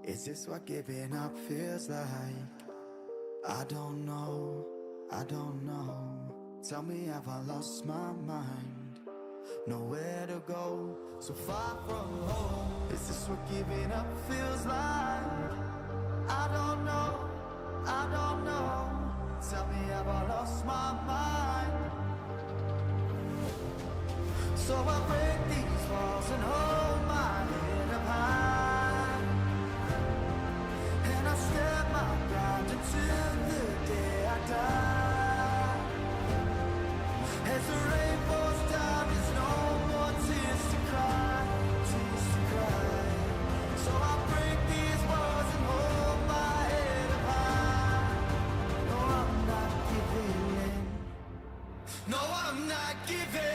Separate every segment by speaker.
Speaker 1: Is this what giving up feels like? I don't know, I don't know. Tell me, have I lost my mind? Nowhere to go, so far from home. Is this what giving up feels like? I don't know, I don't know. Tell me, have I lost my mind? So I break these walls and hold my head up high, and I step my ground until the day I die. As the rain falls down, there's no more tears to cry, tears to cry. So I break these walls and hold my head up high. No, I'm not giving in. No, I'm not giving in.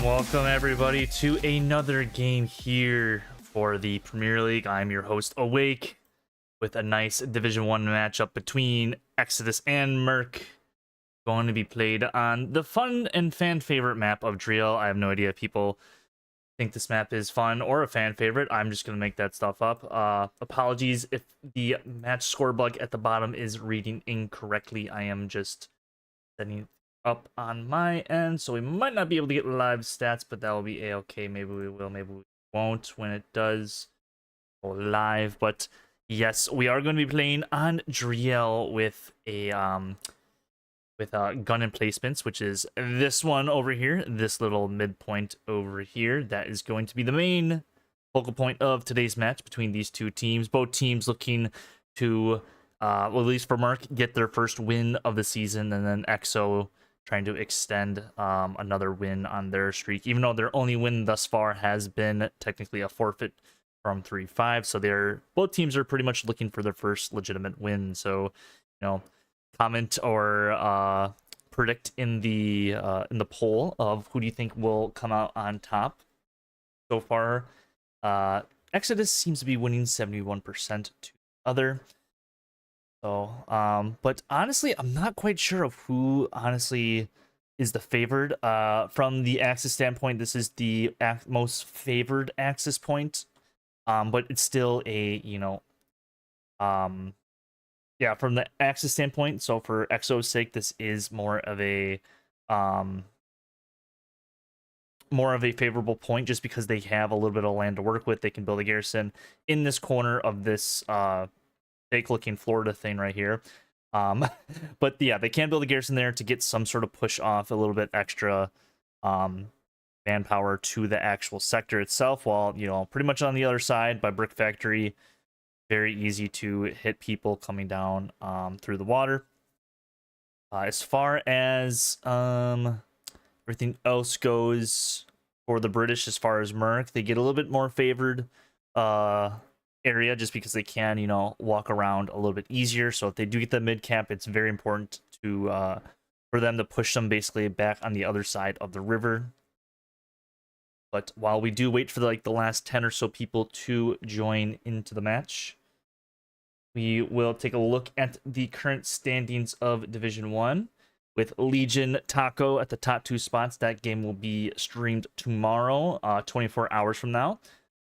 Speaker 2: Welcome everybody to another game here for the Premier League. I'm your host Awake with a nice Division 1 matchup between Exodus and MERC, going to be played on the fun and fan favorite map of Driel. I have no idea if people think this map is fun or a fan favorite. I'm just going to make that stuff up. Apologies if the match score bug at the bottom is reading incorrectly. I am just setting up on my end, so we might not be able to get live stats, but that will be a-okay. Maybe we will, maybe we won't when it does go live. But yes, we are going to be playing on Driel with a Gun Emplacements, which is this one over here, this little midpoint over here. That is going to be the main focal point of today's match between these two teams. Both teams looking to well, at least for MERC, get their first win of the season, and then EXO trying to extend another win on their streak, even though their only win thus far has been technically a forfeit from 3-5. So both teams are pretty much looking for their first legitimate win. So, you know, comment or predict in the poll of who do you think will come out on top. So far, Exodus seems to be winning 71% to the other. So, but honestly, I'm not quite sure of who honestly is the favored. From the Axis standpoint, this is the most favored Axis point. But it's still a, you know, yeah, from the Axis standpoint. So for EXO's sake, this is more of a, more of a favorable point just because they have a little bit of land to work with. They can build a garrison in this corner of this fake looking Florida thing right here. But yeah, they can build a garrison there to get some sort of push off, a little bit extra manpower to the actual sector itself, while, you know, pretty much on the other side by Brick Factory, very easy to hit people coming down through the water. As far as everything else goes for the British, as far as MERC, they get a little bit more favored area just because they can, you know, walk around a little bit easier. So if they do get the mid cap, it's very important to for them to push them basically back on the other side of the river. But while we do wait for the last 10 or so people to join into the match, we will take a look at the current standings of Division 1 with Legion Taco at the top 2 spots. That game will be streamed tomorrow, 24 hours from now.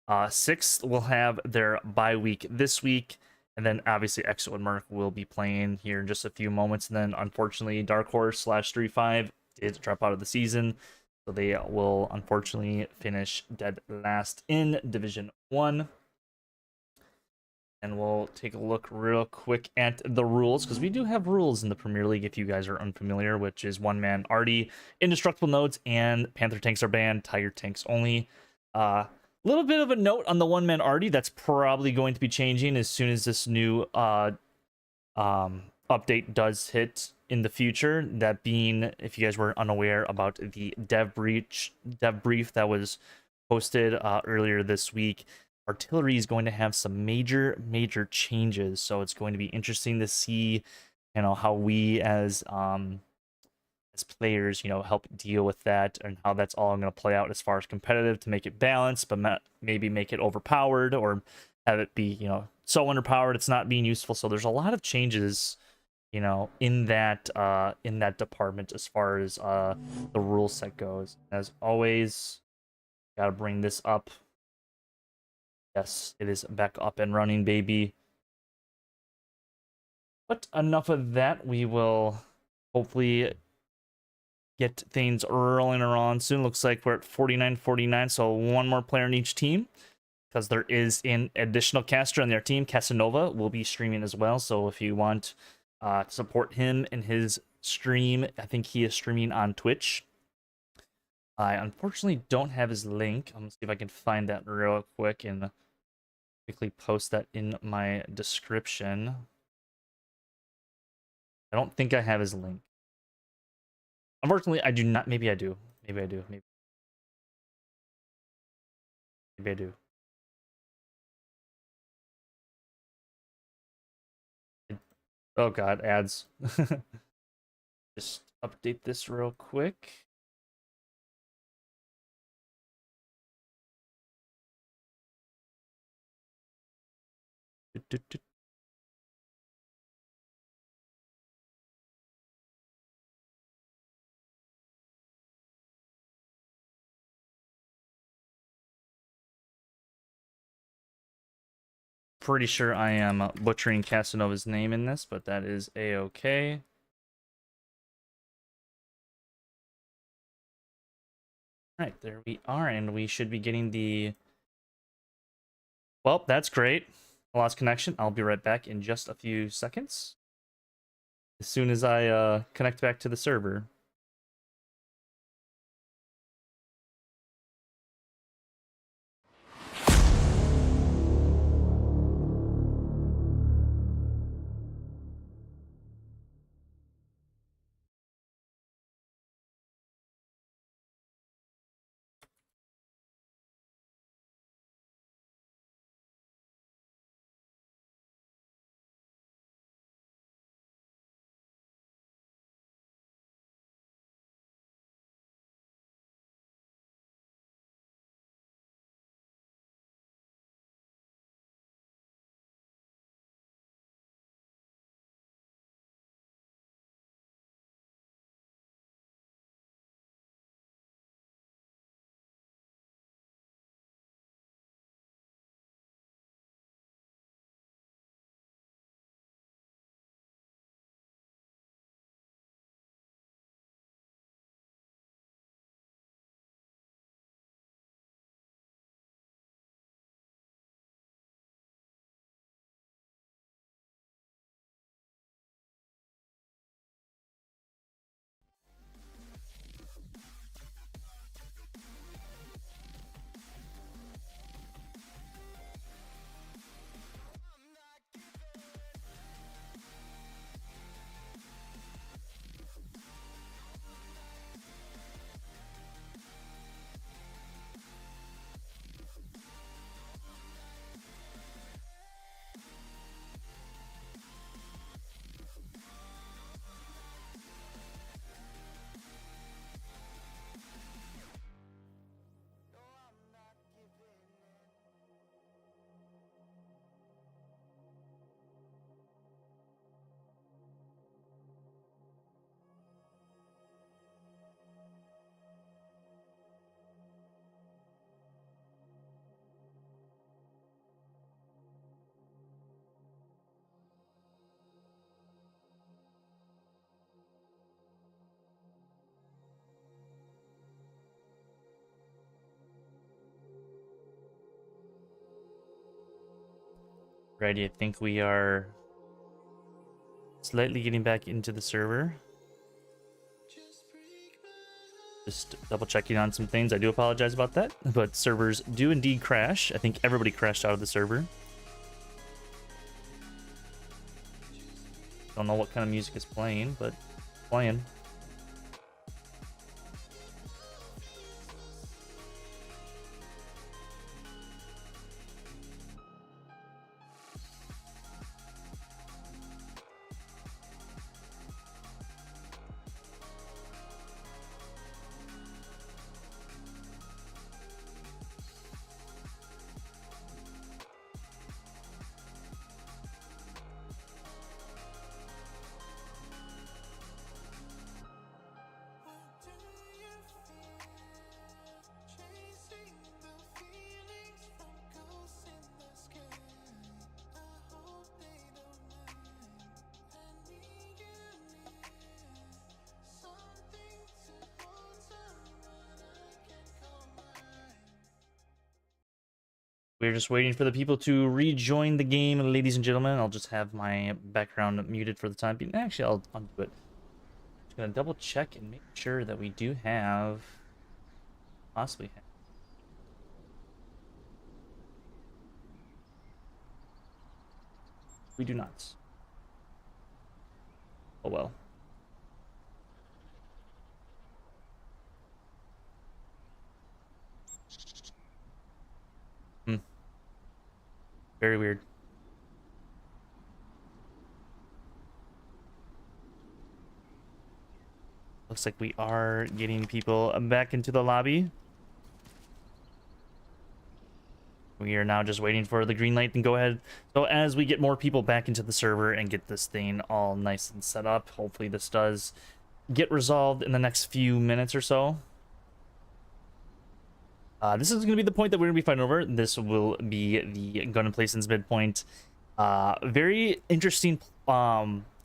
Speaker 2: 6th will have their bye week this week, and then obviously Exo and MERC will be playing here in just a few moments. And then unfortunately Dark Horse / 3-5 did drop out of the season, so they will unfortunately finish dead last in Division 1. And we'll take a look real quick at the rules, because we do have rules in the Premier League if you guys are unfamiliar, which is one-man arty, indestructible nodes, and Panther tanks are banned, Tiger tanks only. Little bit of a note on the one-man arty, that's probably going to be changing as soon as this new update does hit in the future. That being, if you guys were unaware about the dev brief that was posted earlier this week, artillery is going to have some major changes, so it's going to be interesting to see, you know, how we as players, you know, help deal with that, and how that's all going to play out as far as competitive, to make it balanced but maybe make it overpowered, or have it be, you know, so underpowered it's not being useful. So there's a lot of changes, you know, in that department as far as the rule set goes. As always, gotta bring this up. Yes, it is back up and running, baby. But enough of that. We will hopefully get things rolling around soon. Looks like we're at 49-49, so one more player in each team, because there is an additional caster on their team. Casanova will be streaming as well, so if you want to support him in his stream, I think he is streaming on Twitch. I unfortunately don't have his link. I'm gonna see if I can find that real quick and quickly post that in my description. I don't think I have his link. Unfortunately, I do not. Maybe I do. Maybe I do. Maybe I do. Oh god, ads. Just update this real quick. Pretty sure I am butchering Casanova's name in this, but that is a-okay. Right, there we are, and we should be getting the... Well, that's great. I lost connection. I'll be right back in just a few seconds, as soon as I connect back to the server. Righty, I think we are slightly getting back into the server. Just double checking on some things. I do apologize about that, but servers do indeed crash. I think everybody crashed out of the server. Don't know what kind of music is playing, but playing. We're just waiting for the people to rejoin the game, ladies and gentlemen. I'll just have my background muted for the time being. Actually, I'll do it. Just gonna double check and make sure that we do have, possibly have. We do not. Oh well. Very weird. Looks like we are getting people back into the lobby. We are now just waiting for the green light and go ahead. So as we get more people back into the server and get this thing all nice and set up, hopefully this does get resolved in the next few minutes or so. This is going to be the point that we're going to be fighting over. This will be the Gun Emplacements midpoint. Very interesting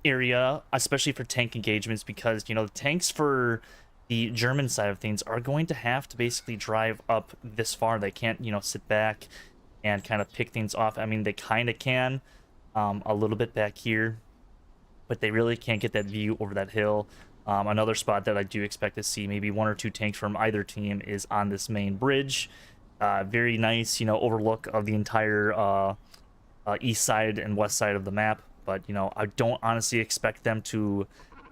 Speaker 2: area, especially for tank engagements, because, you know, the tanks for the German side of things are going to have to basically drive up this far. They can't, you know, sit back and kind of pick things off. I mean, they kind of can a little bit back here, but they really can't get that view over that hill. Another spot that I do expect to see maybe one or two tanks from either team is on this main bridge. Very nice, you know, overlook of the entire east side and west side of the map. But, you know, I don't honestly expect them to,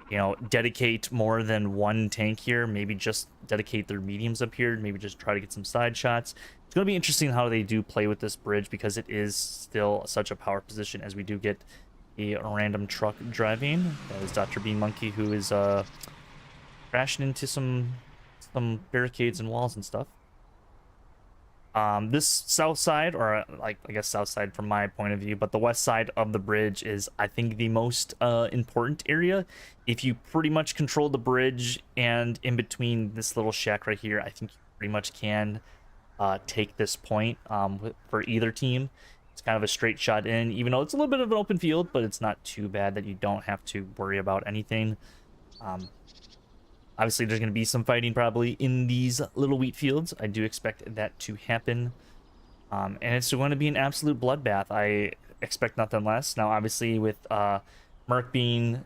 Speaker 2: you know, dedicate more than one tank here. Maybe just dedicate their mediums up here. Maybe just try to get some side shots. It's going to be interesting how they do play with this bridge, because it is still such a power position, as we do get a random truck driving. That is Dr. Bean Monkey, who is crashing into some barricades and walls and stuff. This south side, or like I guess south side from my point of view, but the west side of the bridge is, I think, the most important area. If you pretty much control the bridge and in between this little shack right here, I think you pretty much can take this point for either team. It's kind of a straight shot in, even though it's a little bit of an open field, but it's not too bad that you don't have to worry about anything. Obviously, there's going to be some fighting probably in these little wheat fields. I do expect that to happen. And it's going to be an absolute bloodbath. I expect nothing less. Now, obviously, with MERC being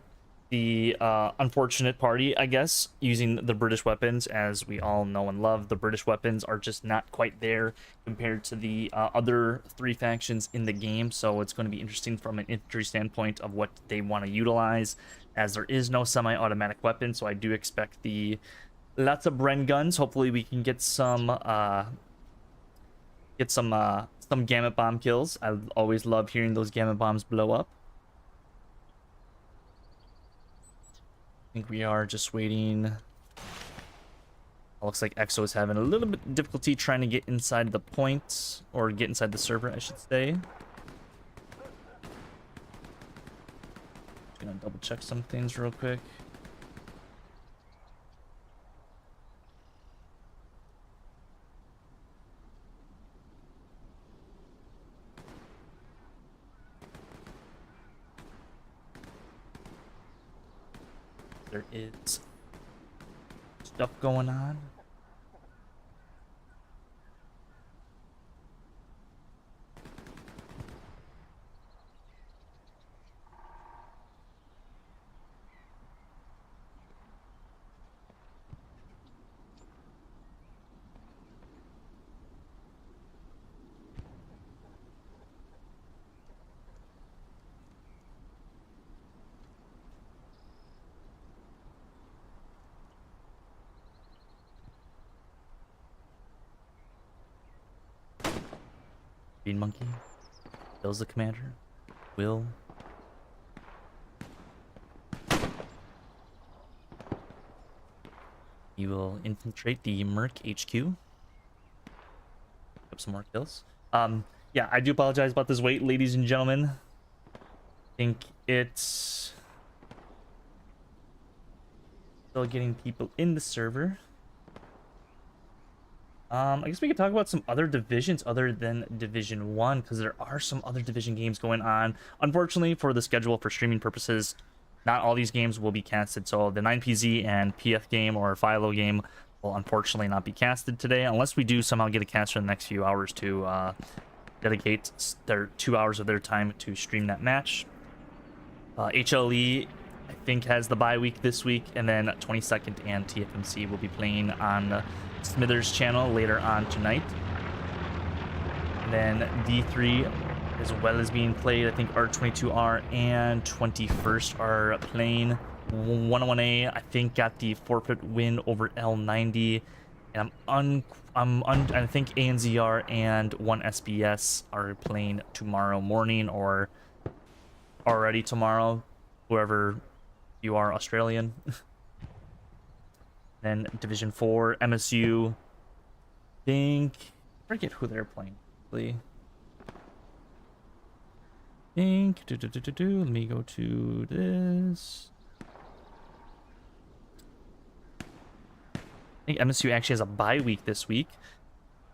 Speaker 2: the unfortunate party, I guess, using the British weapons, as we all know and love, the British weapons are just not quite there compared to the other three factions in the game. So it's going to be interesting from an infantry standpoint of what they want to utilize, as there is no semi-automatic weapon. So I do expect lots of Bren guns. Hopefully we can get some gamut bomb kills. I always love hearing those gamut bombs blow up. I think we are just waiting. It looks like Exo is having a little bit of difficulty trying to get inside the point, or get inside the server, I should say. Just gonna double check some things real quick. There is stuff going on. Green Monkey kills the commander. Will. He will infiltrate the MERC HQ. Up some more kills. Yeah, I do apologize about this wait, ladies and gentlemen. I think it's still getting people in the server. I guess we could talk about some other divisions other than Division 1, because there are some other division games going on. Unfortunately, for the schedule for streaming purposes, not all these games will be casted. So the 9PZ and PF game or Philo game will unfortunately not be casted today, unless we do somehow get a caster in the next few hours to dedicate their 2 hours of their time to stream that match. HLE, I think, has the bye week this week, and then 22nd and TFMC will be playing on Smithers channel later on tonight. And then D3 as well as being played. I think R22R and 21st are playing. 101A I think got the forfeit win over L90, and I think ANZR and 1SBS are playing tomorrow morning or already tomorrow, whoever you are, Australian. Then Division 4, MSU, I forget who they're playing. Let me go to this. I think MSU actually has a bye week this week.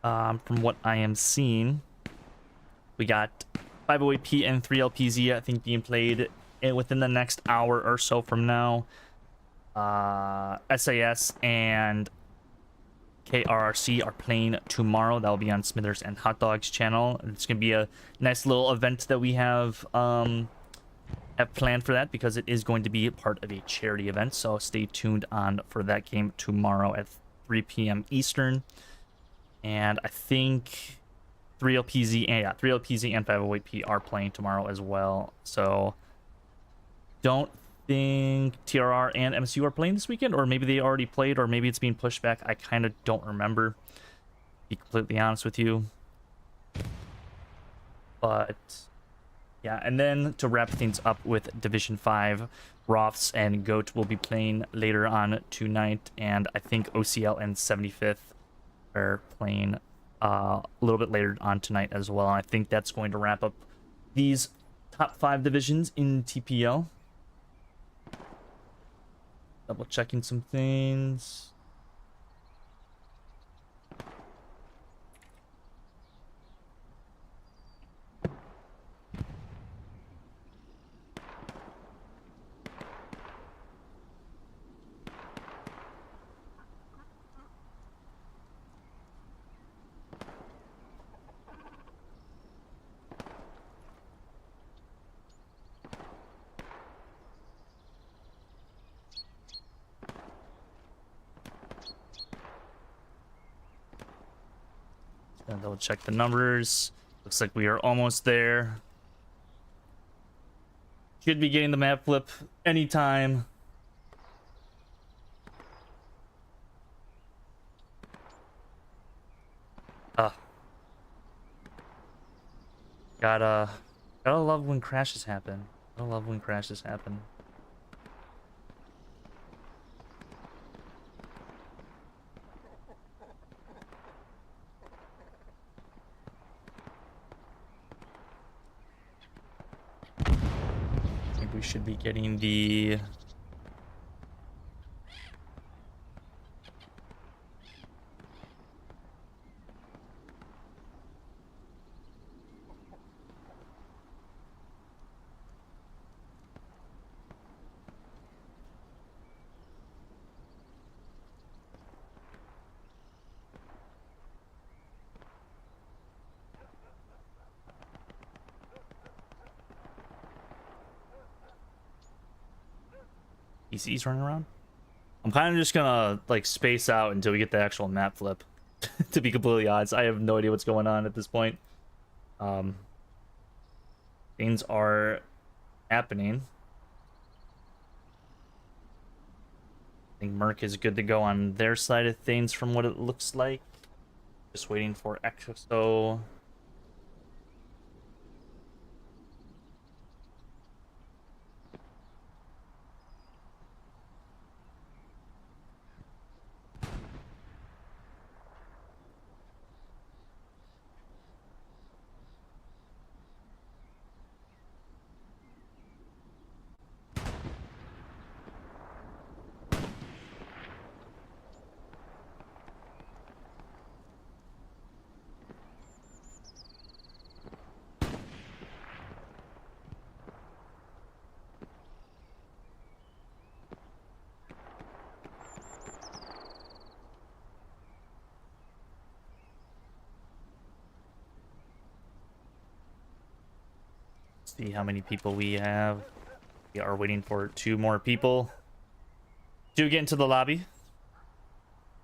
Speaker 2: From what I am seeing, we got 508P and 3LPZ, I think, being played within the next hour or so from now. SAS and KRRC are playing tomorrow. That will be on Smithers and Hot Dog's channel. It's going to be a nice little event that we have planned for that, because it is going to be part of a charity event. So stay tuned on for that game tomorrow at 3 p.m. Eastern. And I think 3LPZ and 508P are playing tomorrow as well. So don't think TRR and MSU are playing this weekend, or maybe they already played, or maybe it's being pushed back. I kind of don't remember, to be completely honest with you. But yeah, and then to wrap things up with Division 5, Rofs and Goat will be playing later on tonight, and I think OCL and 75th are playing a little bit later on tonight as well. And I think that's going to wrap up these top 5 divisions in TPL. Double checking some things. And double check the numbers. Looks like we are almost there. Should be getting the map flip anytime. Gotta love when crashes happen. Gotta love when crashes happen. We should be getting the PCs running around. I'm kind of just gonna like space out until we get the actual map flip. To be completely honest, I have no idea what's going on at this point. Things are happening. I think MERC is good to go on their side of things from what it looks like. Just waiting for EXO See how many people we have. We are waiting for 2 more people to get into the lobby.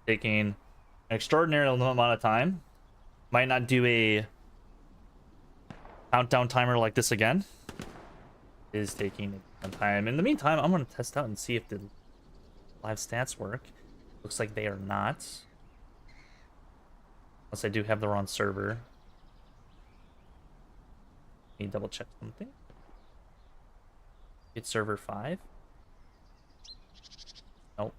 Speaker 2: Taking an extraordinary amount of time. Might not do a countdown timer like this again. It is taking some time. In the meantime, I'm going to test out and see if the live stats work. Looks like they are not. Unless I do have the wrong server. Let me double check something. It's server 5. Nope.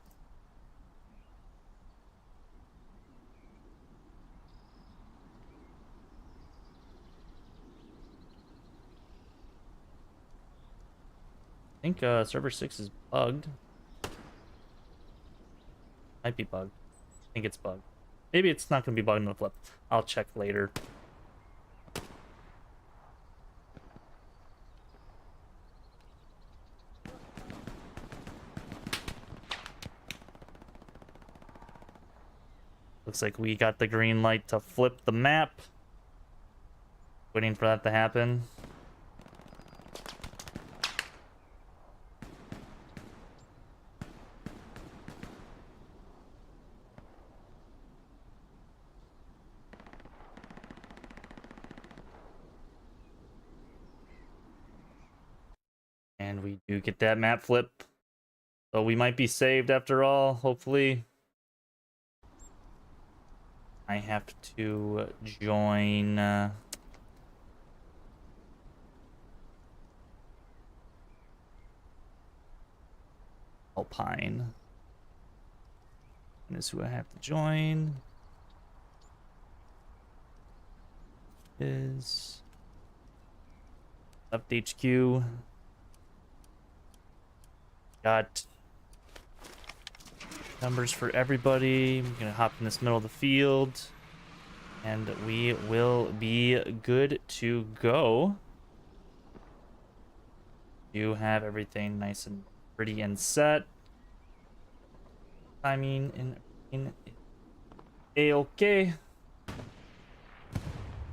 Speaker 2: I think server 6 is bugged. Might be bugged. I think it's bugged. Maybe it's not going to be bugged in the flip. I'll check later. Looks like we got the green light to flip the map. Waiting for that to happen. And we do get that map flip. So we might be saved after all, hopefully. I have to join... Alpine. And this is who I have to join. Is... Left HQ. Got numbers for everybody. I'm gonna hop in this middle of the field, and we will be good to go. You have everything nice and pretty and set. Timing in A-okay.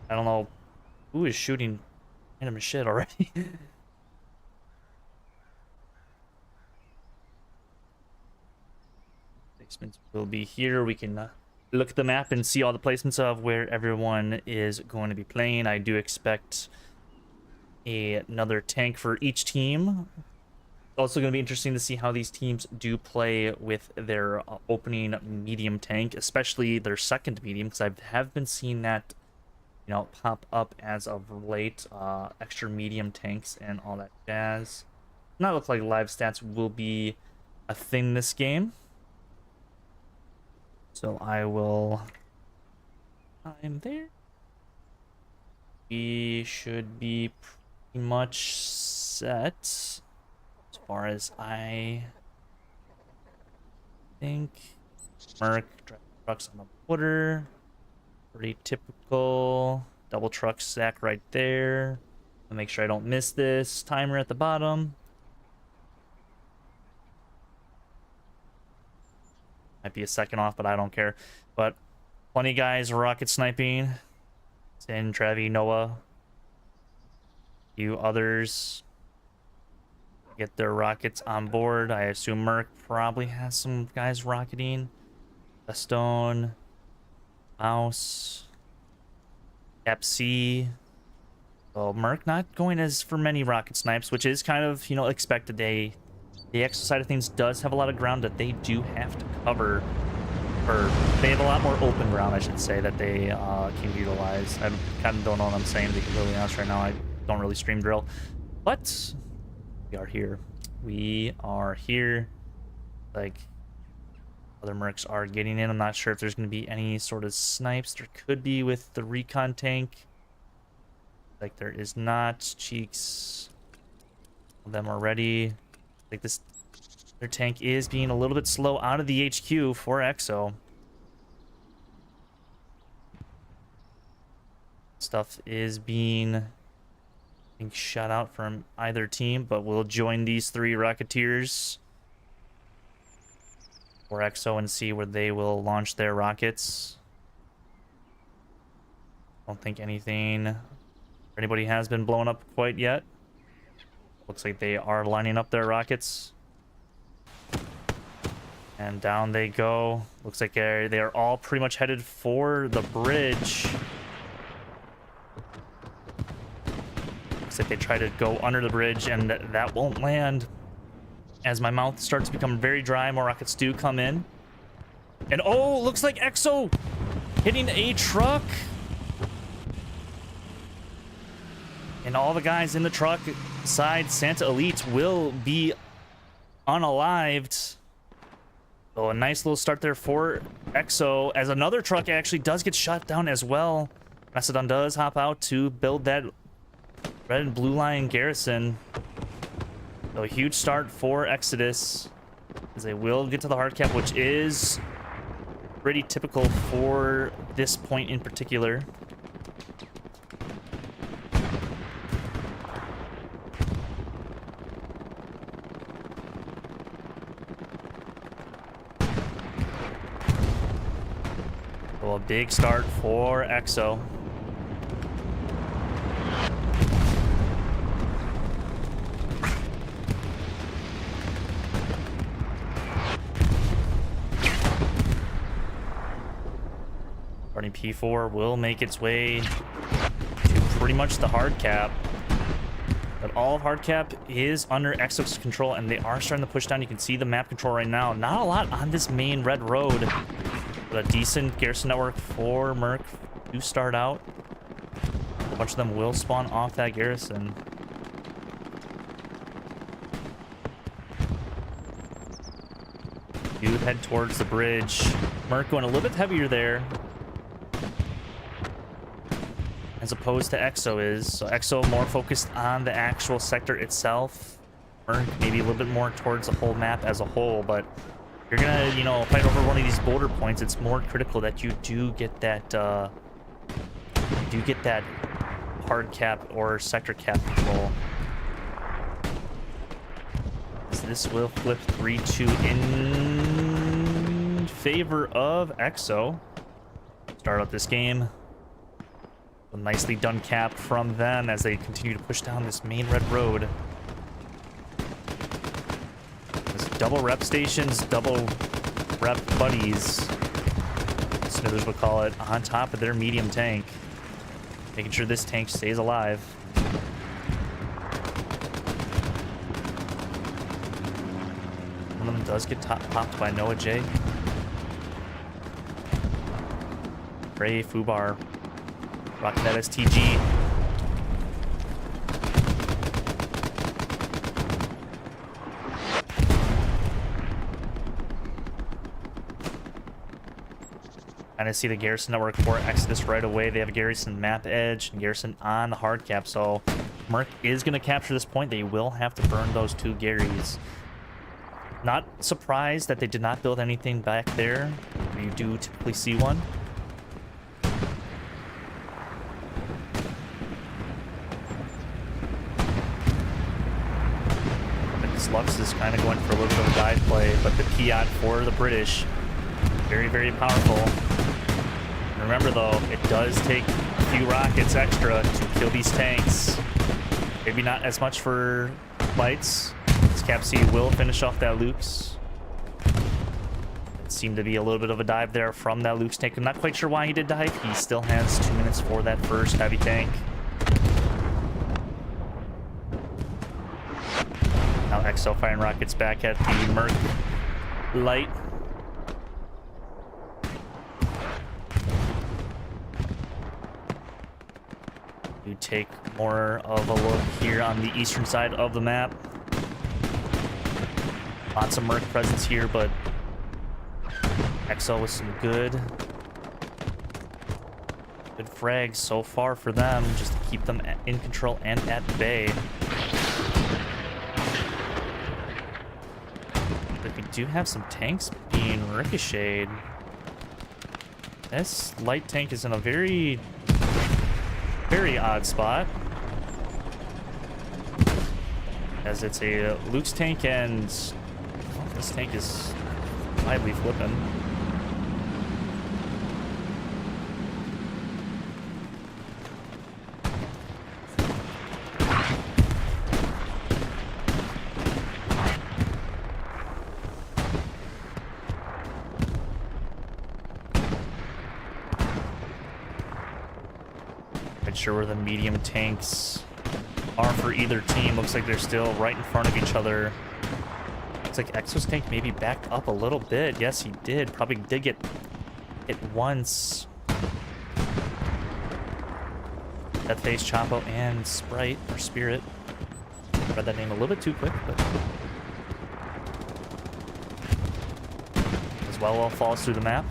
Speaker 2: I don't know who is shooting random shit already. Placements will be here. We can look at the map and see all the placements of where everyone is going to be playing. I do expect another tank for each team. Also going to be interesting to see how these teams do play with their opening medium tank, especially their second medium, because I have been seeing that, you know, pop up as of late. Extra medium tanks and all that jazz. Not look like live stats will be a thing this game. So I'm there. We should be pretty much set as far as I think. MERC trucks on the border. Pretty typical. Double truck stack right there. I'll make sure I don't miss this. Timer at the bottom. Might be a second off, but I don't care. But plenty of guys rocket sniping. Sin, Trevi, Noah. You others get their rockets on board. I assume MERC probably has some guys rocketing. Stone, Mouse, Cap C. So MERC not going as for many rocket snipes, which is kind of, you know, expected. The extra side of things does have a lot of ground that they do have to cover, or they have a lot more open ground, I should say, that they can utilize. I kind of don't know what I'm saying, to be completely honest right now. I don't really stream drill, but we are here. We are here. Like, other mercs are getting in. I'm not sure if there's going to be any sort of snipes. There could be with the recon tank. Like, there is not. Cheeks. All of them are ready. Like, this, their tank is being a little bit slow out of the HQ for EXO. Stuff is being, I think, shot out from either team, but we'll join these 3 Rocketeers for EXO and see where they will launch their rockets. Don't think anybody has been blown up quite yet. Looks like they are lining up their rockets. And down they go. Looks like they are all pretty much headed for the bridge. Looks like they try to go under the bridge, and that won't land. As my mouth starts to become very dry, more rockets do come in. And oh, looks like EXO hitting a truck. And all the guys in the truck side Santa Elite will be unalived. So a nice little start there for EXO, as another truck actually does get shot down as well. Macedon does hop out to build that red and blue line garrison. So a huge start for Exodus, as they will get to the hard cap, which is pretty typical for this point in particular. So a big start for EXO. Starting P4 will make its way to pretty much the hard cap. But all of hard cap is under EXO's control, and they are starting to push down. You can see the map control right now. Not a lot on this main red road, but a decent garrison network for MERC to start out. A bunch of them will spawn off that garrison. Do head towards the bridge. MERC going a little bit heavier there, as opposed to EXO is. So EXO more focused on the actual sector itself. MERC maybe a little bit more towards the whole map as a whole, but if you're gonna, you know, fight over one of these border points, it's more critical that you do get that hard cap or sector cap control. So this will flip 3-2 in favor of EXO. Start out this game. A nicely done cap from them as they continue to push down this main red road. This double rep stations, double rep buddies, Smithers would call it, on top of their medium tank, making sure this tank stays alive. One of them does get popped by Noah J. Ray Fubar rocking that STG. Kind of see the garrison network for Exodus right away. They have a garrison map edge and garrison on the hard cap. So MERC is going to capture this point. They will have to burn those two Garys. Not surprised that they did not build anything back there. You do typically see one. Lux is kind of going for a little bit of a dive play, but the Piat for the British, very, very powerful. Remember though, it does take a few rockets extra to kill these tanks. Maybe not as much for lights. This Cap C will finish off that Luke's. It seemed to be a little bit of a dive there from that Luke's tank. I'm not quite sure why he did dive. He still has 2 minutes for that first heavy tank. Now EXO firing rockets back at the MERC light. You take more of a look here on the eastern side of the map. Lots of MERC presence here, but EXO with some good frags so far for them, just to keep them in control and at bay. We do have some tanks being ricocheted. This light tank is in a very, very odd spot, as it's a Luke's tank, and this tank is widely flipping. Not sure where the medium tanks are for either team. Looks like they're still right in front of each other. Looks like Exo's tank maybe backed up a little bit. Yes, he did. Probably did get hit once. That face, Chapo, and Sprite, or Spirit. Read that name a little bit too quick, but... as well falls through the map.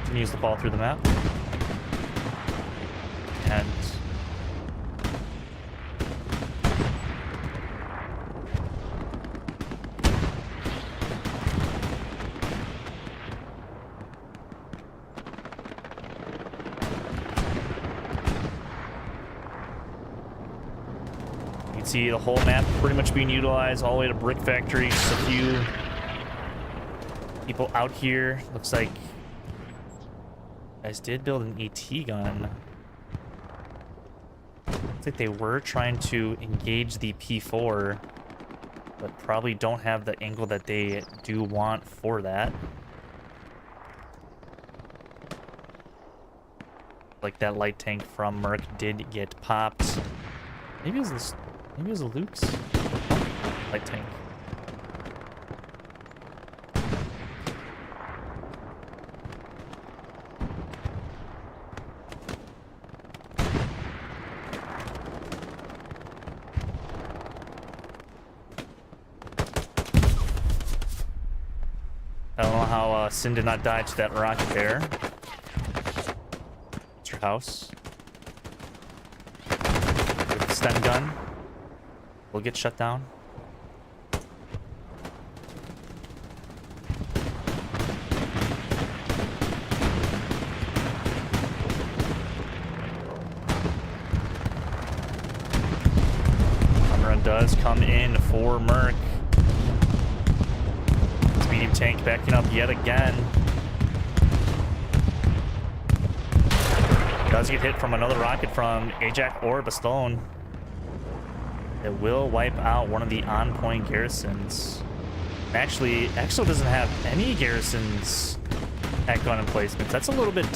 Speaker 2: Continues to fall through the map. And... see the whole map pretty much being utilized all the way to Brick Factory. Just a few people out here. Looks like guys did build an ET gun. Looks like they were trying to engage the P4, but probably don't have the angle that they do want for that. Like that light tank from MERC did get popped. Maybe it was this. Maybe it was a Luke's light tank. I don't know how Sin did not die to that rocket there. It's your house. With the stun gun. We'll get shut down. Run does come in for MERC. This medium tank backing up yet again. Does get hit from another rocket from Ajax or Bastone. It will wipe out one of the on-point garrisons. Actually, EXO doesn't have any garrisons at Gun Emplacements. That's a little bit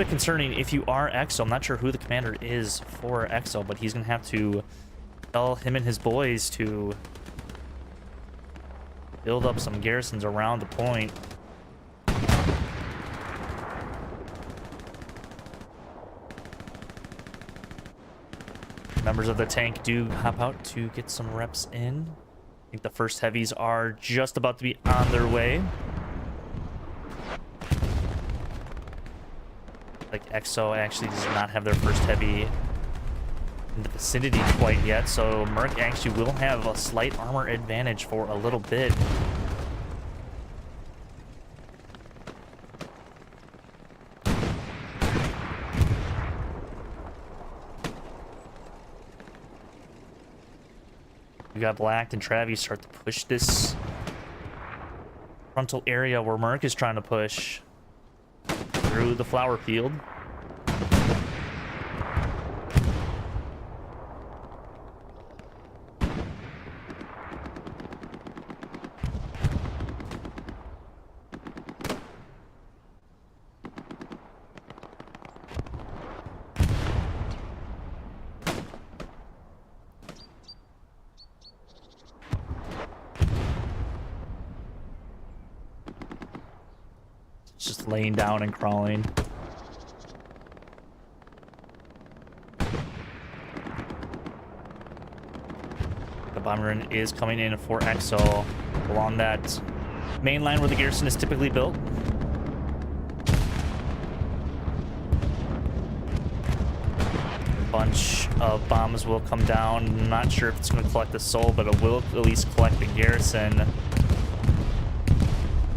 Speaker 2: concerning if you are EXO. I'm not sure who the commander is for EXO, but he's gonna have to tell him and his boys to build up some garrisons around the point. Members of the tank do hop out to get some reps in. I think the first heavies are just about to be on their way. Like EXO actually does not have their first heavy in the vicinity quite yet, so MERC actually will have a slight armor advantage for a little bit. We got Black and Travis start to push this frontal area where MERC is trying to push through the flower field. Just laying down and crawling. The bomber run is coming in for EXO along that main line where the garrison is typically built. A bunch of bombs will come down. I'm not sure if it's going to collect the soul, but it will at least collect the garrison.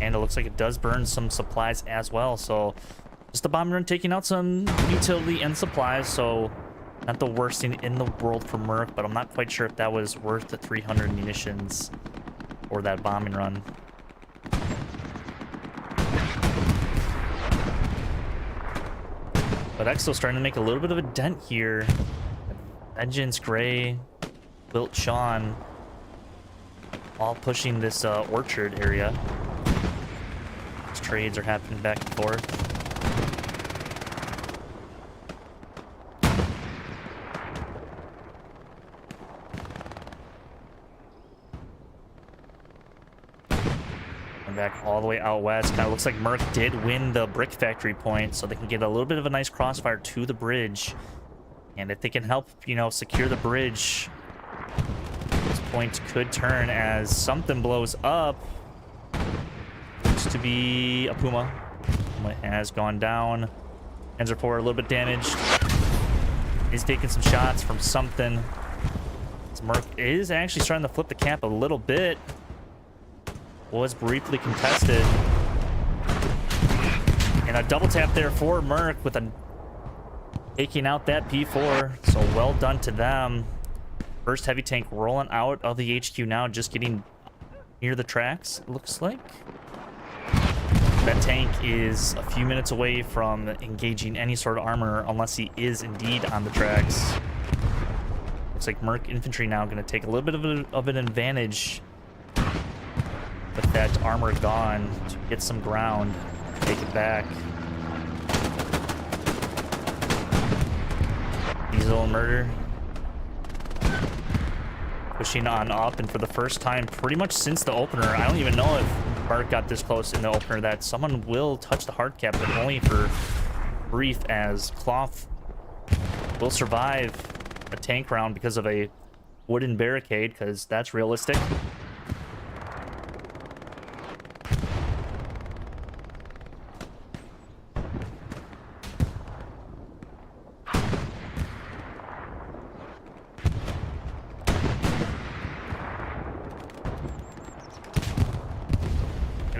Speaker 2: And it looks like it does burn some supplies as well. So just a bomb run taking out some utility and supplies. So not the worst thing in the world for MERC, but I'm not quite sure if that was worth the 300 munitions or that bombing run. But EXO's starting to make a little bit of a dent here. Vengeance, Gray, Wilt, Sean, all pushing this orchard area. Trades are happening back and forth. Going back all the way out west. Kind of looks like MERC did win the brick factory point, so they can get a little bit of a nice crossfire to the bridge. And if they can help, you know, secure the bridge, this point could turn as something blows up. Looks to be a Puma. Puma has gone down. Qonzer 4 a little bit damaged. He's taking some shots from something. MERC is actually starting to flip the cap a little bit. Was briefly contested. And a double tap there for MERC with a taking out that P4. So well done to them. First heavy tank rolling out of the HQ now, just getting near the tracks, it looks like. That tank is a few minutes away from engaging any sort of armor unless he is indeed on the tracks. Looks like MERC infantry now going to take a little bit of an advantage with that armor gone to get some ground, take it back. Diesel murder. Pushing on up, and for the first time pretty much since the opener, I don't even know if MERC got this close in the opener that someone will touch the hard cap, but only for brief, as Cloth will survive a tank round because of a wooden barricade, because that's realistic.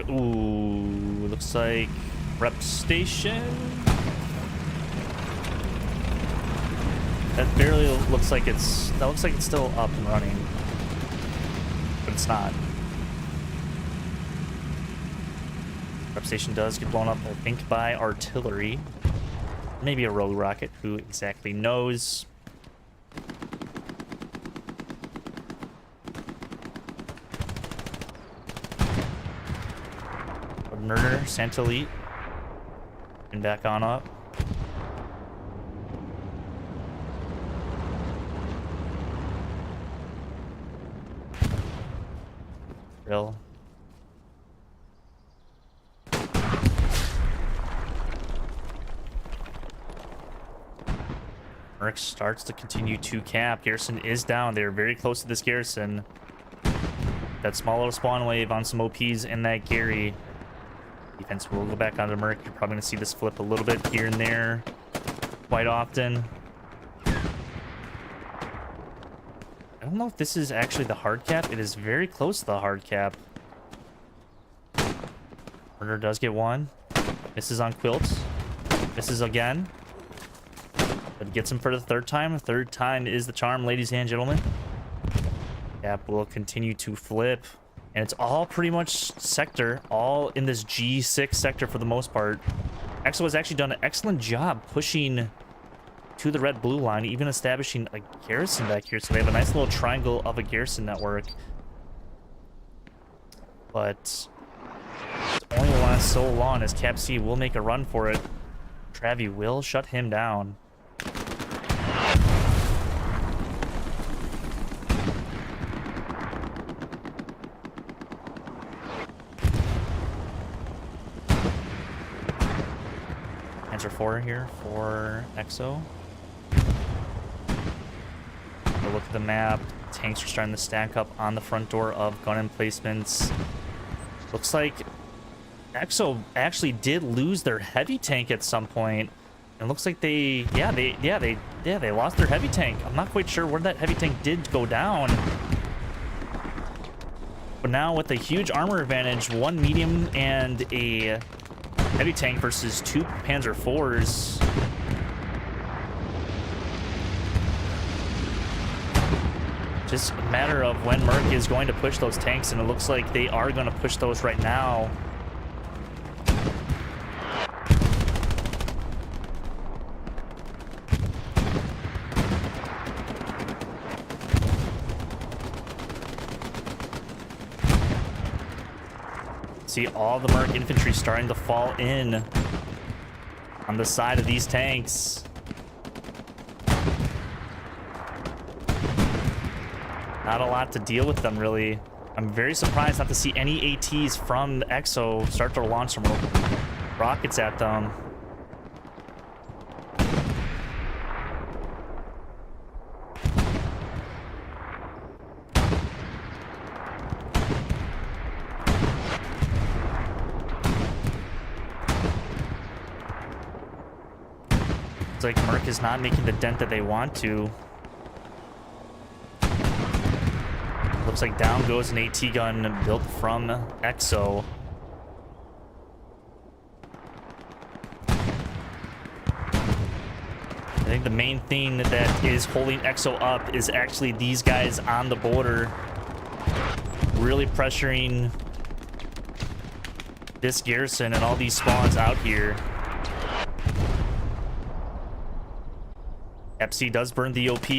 Speaker 2: Ooh, looks like rep station. That barely looks like it's, that looks like it's still up and running, but it's not. Rep station does get blown up, I think, by artillery. Maybe a rogue rocket, who exactly knows. Murder, Santelite. And back on up. Driel. MERC starts to continue to cap. Garrison is down. They're very close to this garrison. That small little spawn wave on some OPs in that Gary. Defense will go back onto MERC. You're probably going to see this flip a little bit here and there quite often. I don't know if this is actually the hard cap. It is very close to the hard cap. Murder does get one. Misses on Quilt. Misses again. But gets him for the third time. The third time is the charm, ladies and gentlemen. Cap will continue to flip. And it's all pretty much sector, all in this G6 sector for the most part. EXO has actually done an excellent job pushing to the red-blue line, even establishing a garrison back here. So they have a nice little triangle of a garrison network. But it only will last so long, as Cap C will make a run for it. Travi will shut him down. Answer 4 here for EXO. Look at the map. Tanks are starting to stack up on the front door of Gun Emplacements. Looks like EXO actually did lose their heavy tank at some point. And looks like they lost their heavy tank. I'm not quite sure where that heavy tank did go down. But now with a huge armor advantage, one medium and a heavy tank versus two Panzer IVs. Just a matter of when MERC is going to push those tanks, and it looks like they are going to push those right now. See all the MERC infantry starting to fall in on the side of these tanks. Not a lot to deal with them, really. I'm very surprised not to see any ATs from the EXO start to launch some rockets at them. It's like MERC is not making the dent that they want to. Looks like down goes an AT gun built from EXO. I think the main thing that is holding EXO up is actually these guys on the border really pressuring this garrison and all these spawns out here. FC does burn the OP.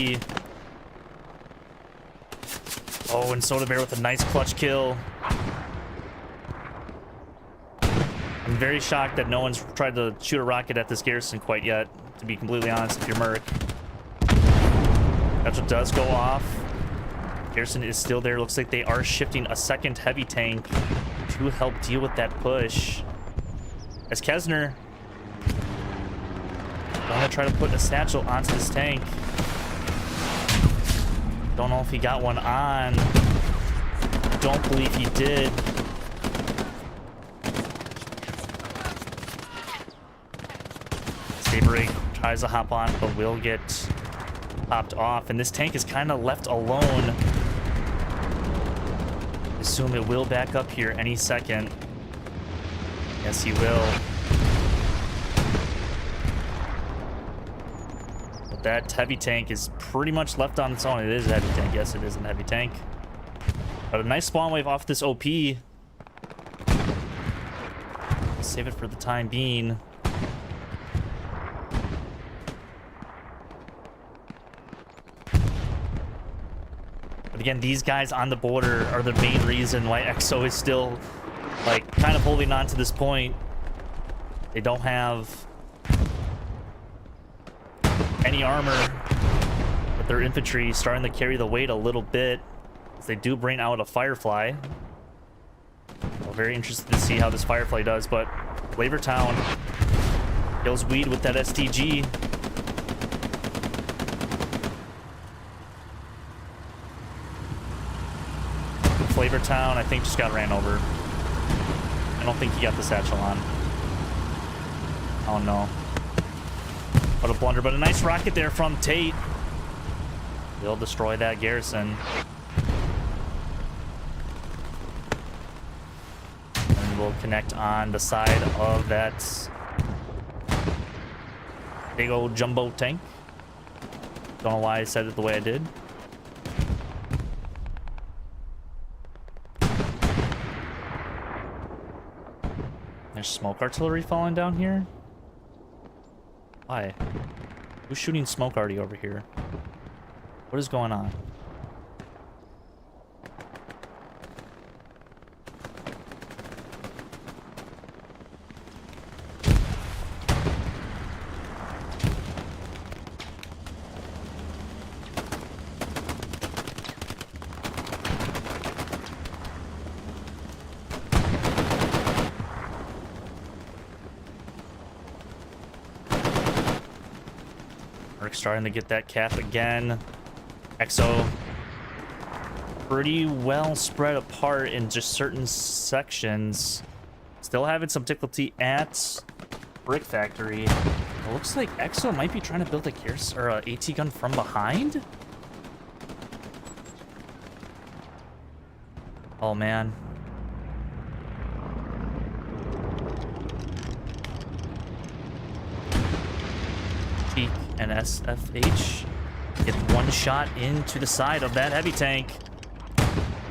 Speaker 2: Oh, and Soda Bear with a nice clutch kill. I'm very shocked that no one's tried to shoot a rocket at this garrison quite yet, to be completely honest, if you're MERC. That's what does go off. Garrison is still there. Looks like they are shifting a second heavy tank to help deal with that push. As Qonzer gonna try to put a satchel onto this tank. Don't know if he got one on. Don't believe he did. Saber tries to hop on, but will get popped off. And this tank is kind of left alone. Assume it will back up here any second. Yes, he will. That heavy tank is pretty much left on its own. It is a heavy tank. Yes, it is a heavy tank. But a nice spawn wave off this OP. Save it for the time being. But again, these guys on the border are the main reason why EXO is still, like, kind of holding on to this point. They don't have any armor, but their infantry starting to carry the weight a little bit as they do bring out a Firefly. Well, very interested to see how this Firefly does, but Flavortown kills Weed with that STG. Flavortown, I think, just got ran over. I don't think he got the satchel on. Oh no. What a blunder, but a nice rocket there from Tate. They'll destroy that garrison. And we'll connect on the side of that big old jumbo tank. Don't know why I said it the way I did. There's smoke artillery falling down here. Why? Who's shooting smoke already over here? What is going on? Starting to get that cap again. EXO pretty well spread apart in just certain sections. Still having some difficulty at Brick Factory. It looks like EXO might be trying to build a Gears or a AT gun from behind. Oh man. And SFH gets one shot into the side of that heavy tank.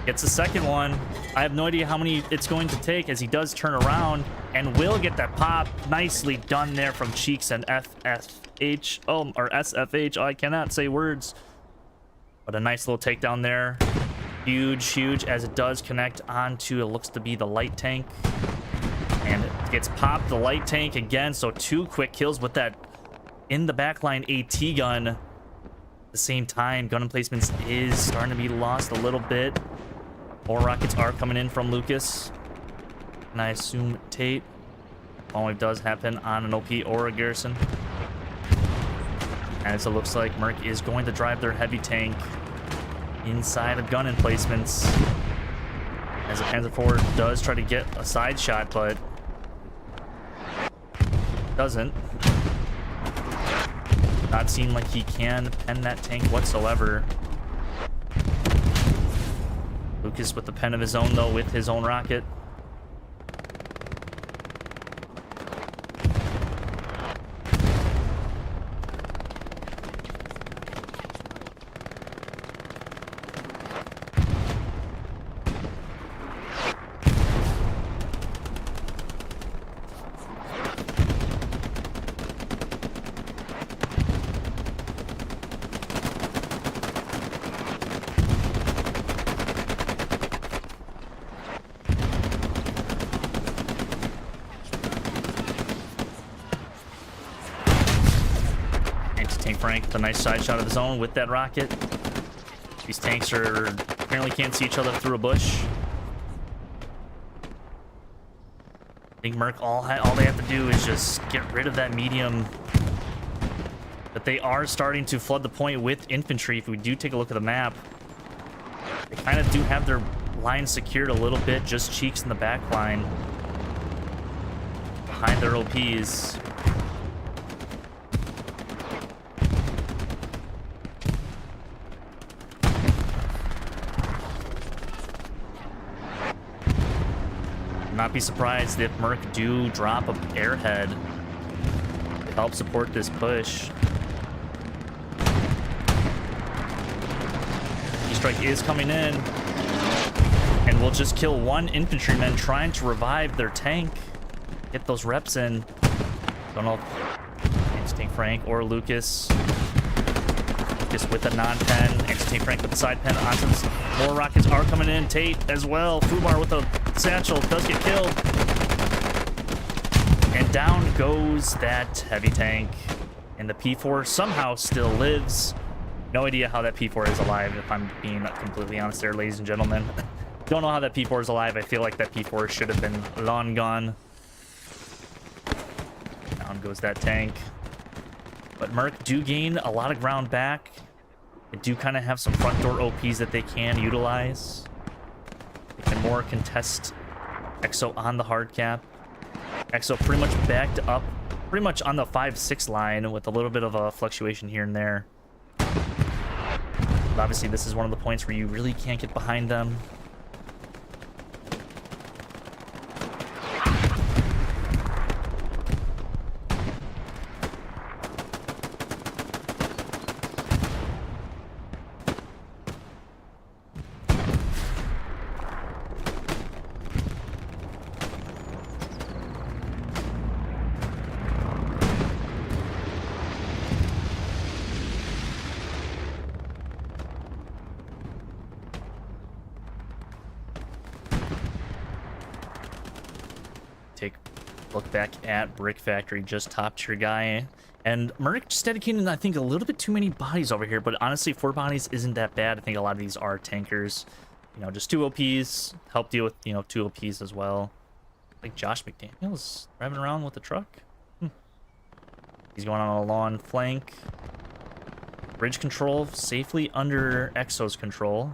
Speaker 2: Gets the second one. I have no idea how many it's going to take as he does turn around and will get that pop. Nicely done there from Cheeks and FFH. Oh, or SFH. Oh, I cannot say words. But a nice little takedown there. Huge, huge, as it does connect onto, it looks to be the light tank. And it gets popped, the light tank again. So 2 quick kills with that in the backline AT gun. At the same time, Gun Emplacements is starting to be lost a little bit. More rockets are coming in from Lucas. And I assume Tate. Bomb wave does happen on an OP or a garrison. As it looks like MERC is going to drive their heavy tank inside of gun emplacements. As the Panzer IV does try to get a side shot, but doesn't. Not seem like he can pen that tank whatsoever. Lucas with the pen of his own, though, with his own rocket. Tank Frank with a nice side shot of his own with that rocket. These tanks are apparently can't see each other through a bush. I think MERC all they have to do is just get rid of that medium. But they are starting to flood the point with infantry. If we do take a look at the map, they kind of do have their line secured a little bit, just cheeks in the back line behind their OPs. Not be surprised if MERC do drop an airhead to help support this push. E-strike is coming in, and we'll just kill one infantryman trying to revive their tank. Get those reps in. Don't know if it's Tank Frank or Lucas. Lucas with a non-pen. Tank Frank with the side pen. More rockets are coming in. Tate as well. Fumar with a satchel does get killed. And down goes that heavy tank. And the P4 somehow still lives. No idea how that P4 is alive, if I'm being completely honest there, ladies and gentlemen. Don't know how that P4 is alive. I feel like that P4 should have been long gone. Down goes that tank. But MERC do gain a lot of ground back. They do kind of have some front door OPs that they can utilize. They can more contest Exo on the hard cap. Exo pretty much backed up, pretty much on the 5-6 line with a little bit of a fluctuation here and there. But obviously, this is one of the points where you really can't get behind them. Look back at Brick Factory, just top tier guy. And MERC just dedicated, I think, a little bit too many bodies over here. But honestly, 4 bodies isn't that bad. I think a lot of these are tankers. You know, just 2 OPs. Help deal with, you know, 2 OPs as well. Like Josh McDaniels driving around with the truck. He's going on a long flank. Bridge control safely under Exo's control.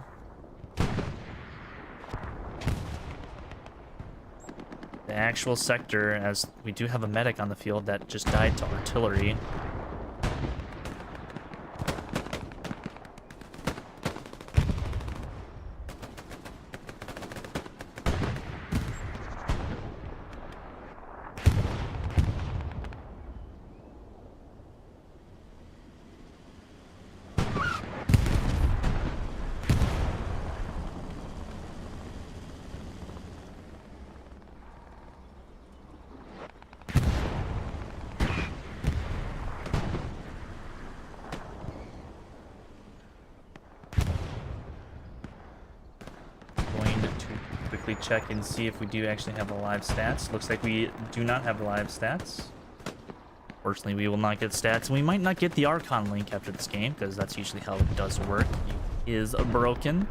Speaker 2: The actual sector, as we do have a medic on the field that just died to artillery. Check and see if we do actually have the live stats. Looks like we do not have the live stats. Fortunately, we will not get stats. We might not get the Archon link after this game, because that's usually how it does work. It is broken.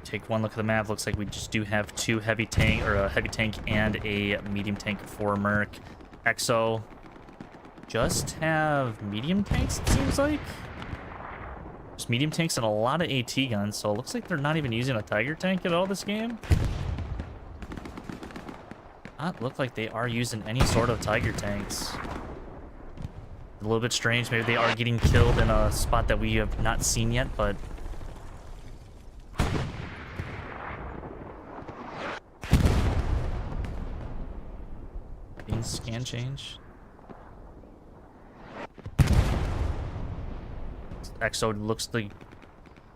Speaker 2: take one look at the map. Looks like we just do have two heavy tank, or a heavy tank and a medium tank for MERC. EXO just have medium tanks, it seems like. Just medium tanks and a lot of AT guns, so it looks like they're not even using a Tiger tank at all this game. Not look like they are using any sort of Tiger tanks. A little bit strange. Maybe they are getting killed in a spot that we have not seen yet, but scan change. EXO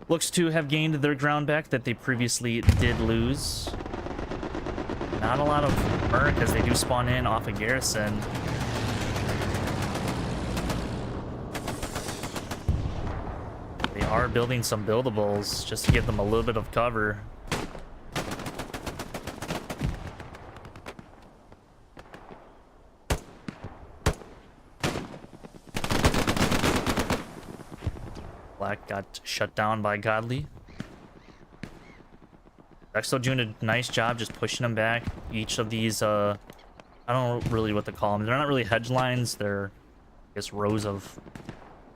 Speaker 2: looks to have gained their ground back that they previously did lose. Not a lot of MERC as they do spawn in off a garrison. They are building some buildables just to give them a little bit of cover. Black got shut down by Godly. EXO doing a nice job just pushing them back. Each of these, I don't know really what to call them. They're not really hedge lines. They're, I guess, rows of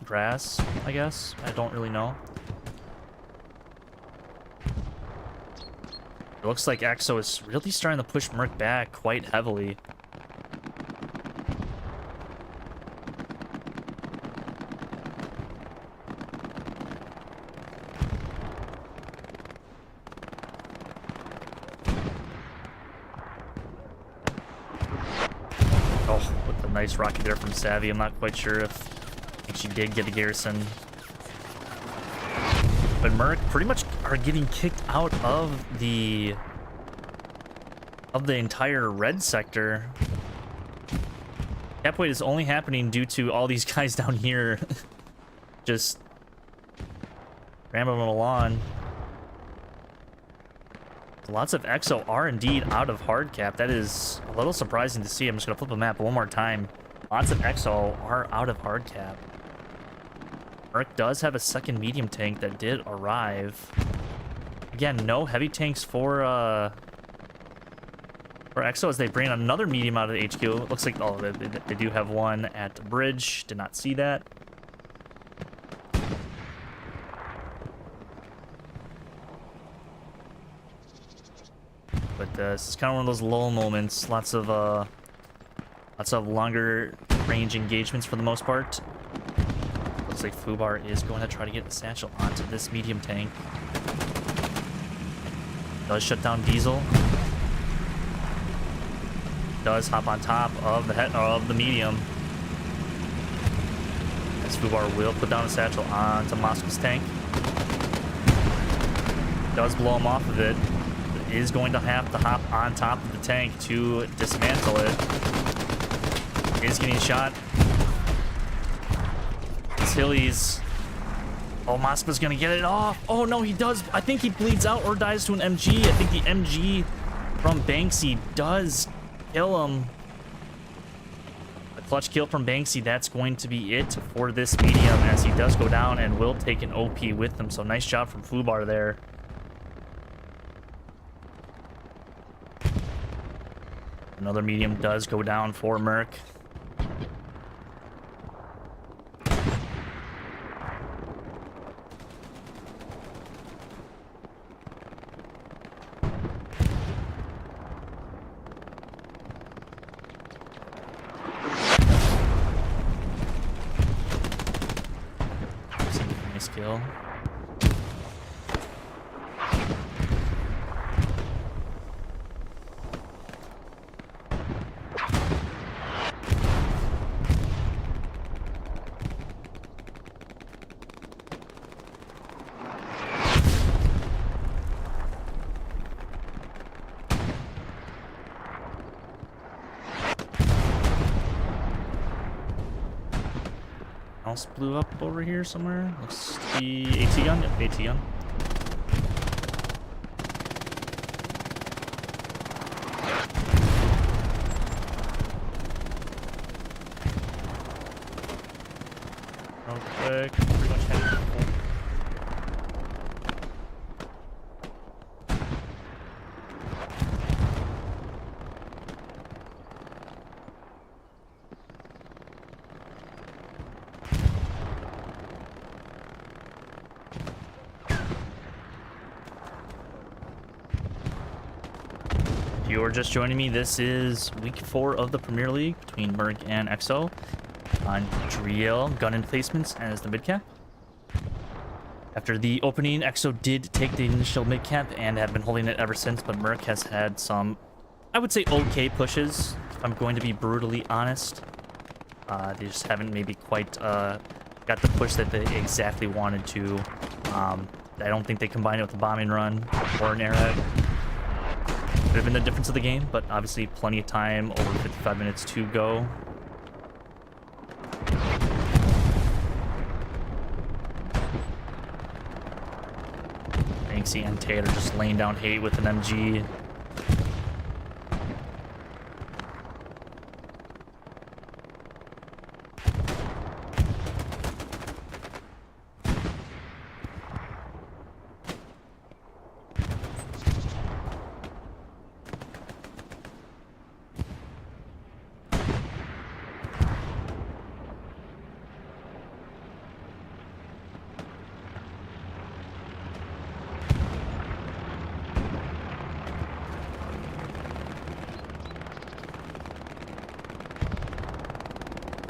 Speaker 2: grass, I guess. I don't really know. It looks like EXO is really starting to push MERC back quite heavily. Nice rocket there from Savvy. I'm not quite sure if I think she did get a garrison. But MERC pretty much are getting kicked out of the entire red sector. Cap weight is only happening due to all these guys down here just rambling along. Lots of EXO are indeed out of hard cap. That is a little surprising to see. I'm just going to flip the map one more time. Lots of EXO are out of hard cap. MERC does have a second medium tank that did arrive. Again, no heavy tanks for EXO as they bring another medium out of the HQ. It looks like, oh, they do have one at the bridge. Did not see that. But this is kind of one of those lull moments. Lots of longer range engagements for the most part. Looks like Fubar is going to try to get the satchel onto this medium tank. Does shut down Diesel. Does hop on top of the medium. As Fubar will put down a satchel onto Moscow's tank. Does blow him off of it. Is going to have to hop on top of the tank to dismantle it. Is getting shot. Tilly's. Oh, Moscow's gonna get it off. Oh no, he does. I think he bleeds out or dies to an MG. I think the MG from Banksy does kill him. A clutch kill from Banksy. That's going to be it for this medium as he does go down and will take an OP with him. So nice job from Fubar there. Another medium does go down for MERC. Nice kill. Else blew up over here somewhere. Looks to be AT gun. Yep, AT gun. Real quick, pretty much heading. you're just joining me, this is week 4 of the Premier League between MERC and EXO on Driel, Gun Emplacements as the mid-cap. After the opening, EXO did take the initial mid-cap and have been holding it ever since, but MERC has had some, I would say, okay pushes, if I'm going to be brutally honest. They just haven't maybe quite got the push that they exactly wanted to. I don't think they combined it with a bombing run or an airhead. Could have been the difference of the game, but obviously plenty of time, over 55 minutes to go. Banksy and Tate are just laying down hate with an MG.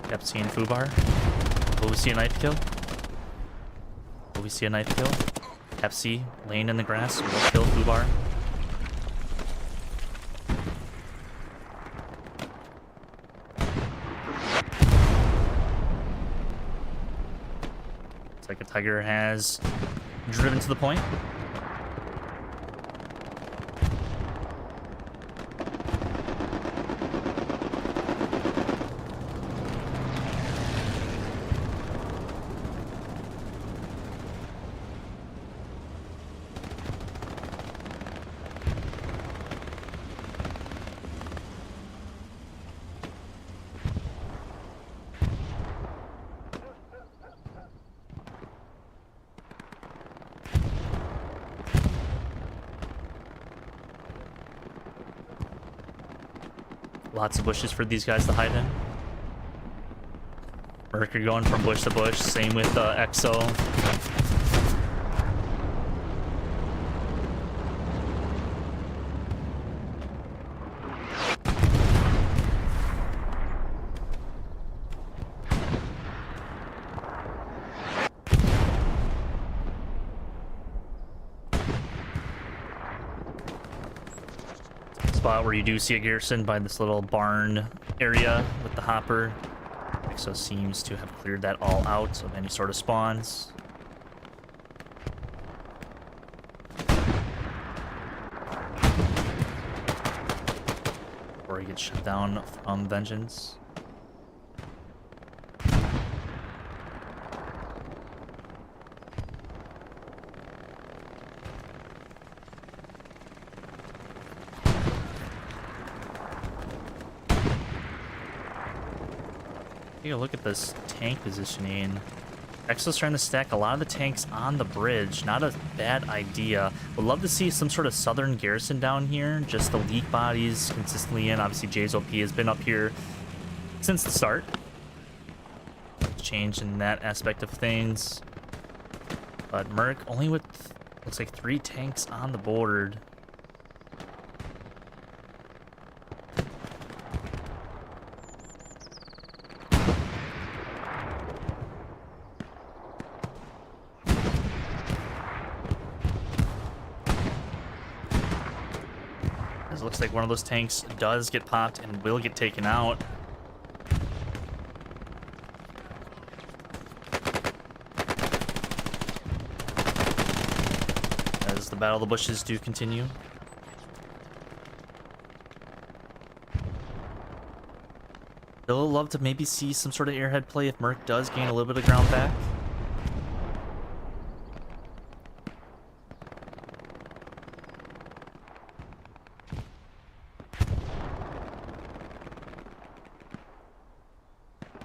Speaker 2: Yep, seeing Fubar. Will we see a knife kill? Will we see a knife kill? FC laying in the grass will kill Fubar. Looks like a Tiger has driven to the point. Lots of bushes for these guys to hide in. MERC going from bush to bush. Same with EXO. Spot where you do see a garrison by this little barn area with the hopper. EXO seems to have cleared that all out of any sort of spawns. Or he gets shut down from Vengeance. Take a look at this tank positioning. EXO's trying to stack a lot of the tanks on the bridge. Not a bad idea. Would love to see some sort of southern garrison down here. Just the leak bodies consistently in. Obviously, JSOP has been up here since the start. Change in that aspect of things. But MERC only with, looks like 3 tanks on the board. It looks like one of those tanks does get popped and will get taken out. As the battle of the bushes do continue. Still love to maybe see some sort of airhead play if MERC does gain a little bit of ground back.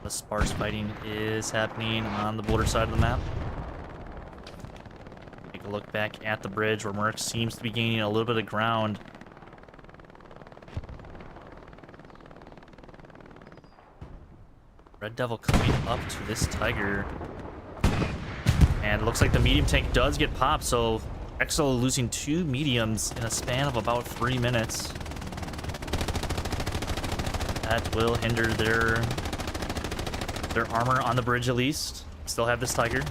Speaker 2: The sparse fighting is happening on the border side of the map. Take a look back at the bridge where MERC seems to be gaining a little bit of ground. Red Devil coming up to this Tiger. And it looks like the medium tank does get popped, so EXO losing 2 mediums in a span of about 3 minutes. that will hinder their armor on the bridge at least. Still have this Tiger.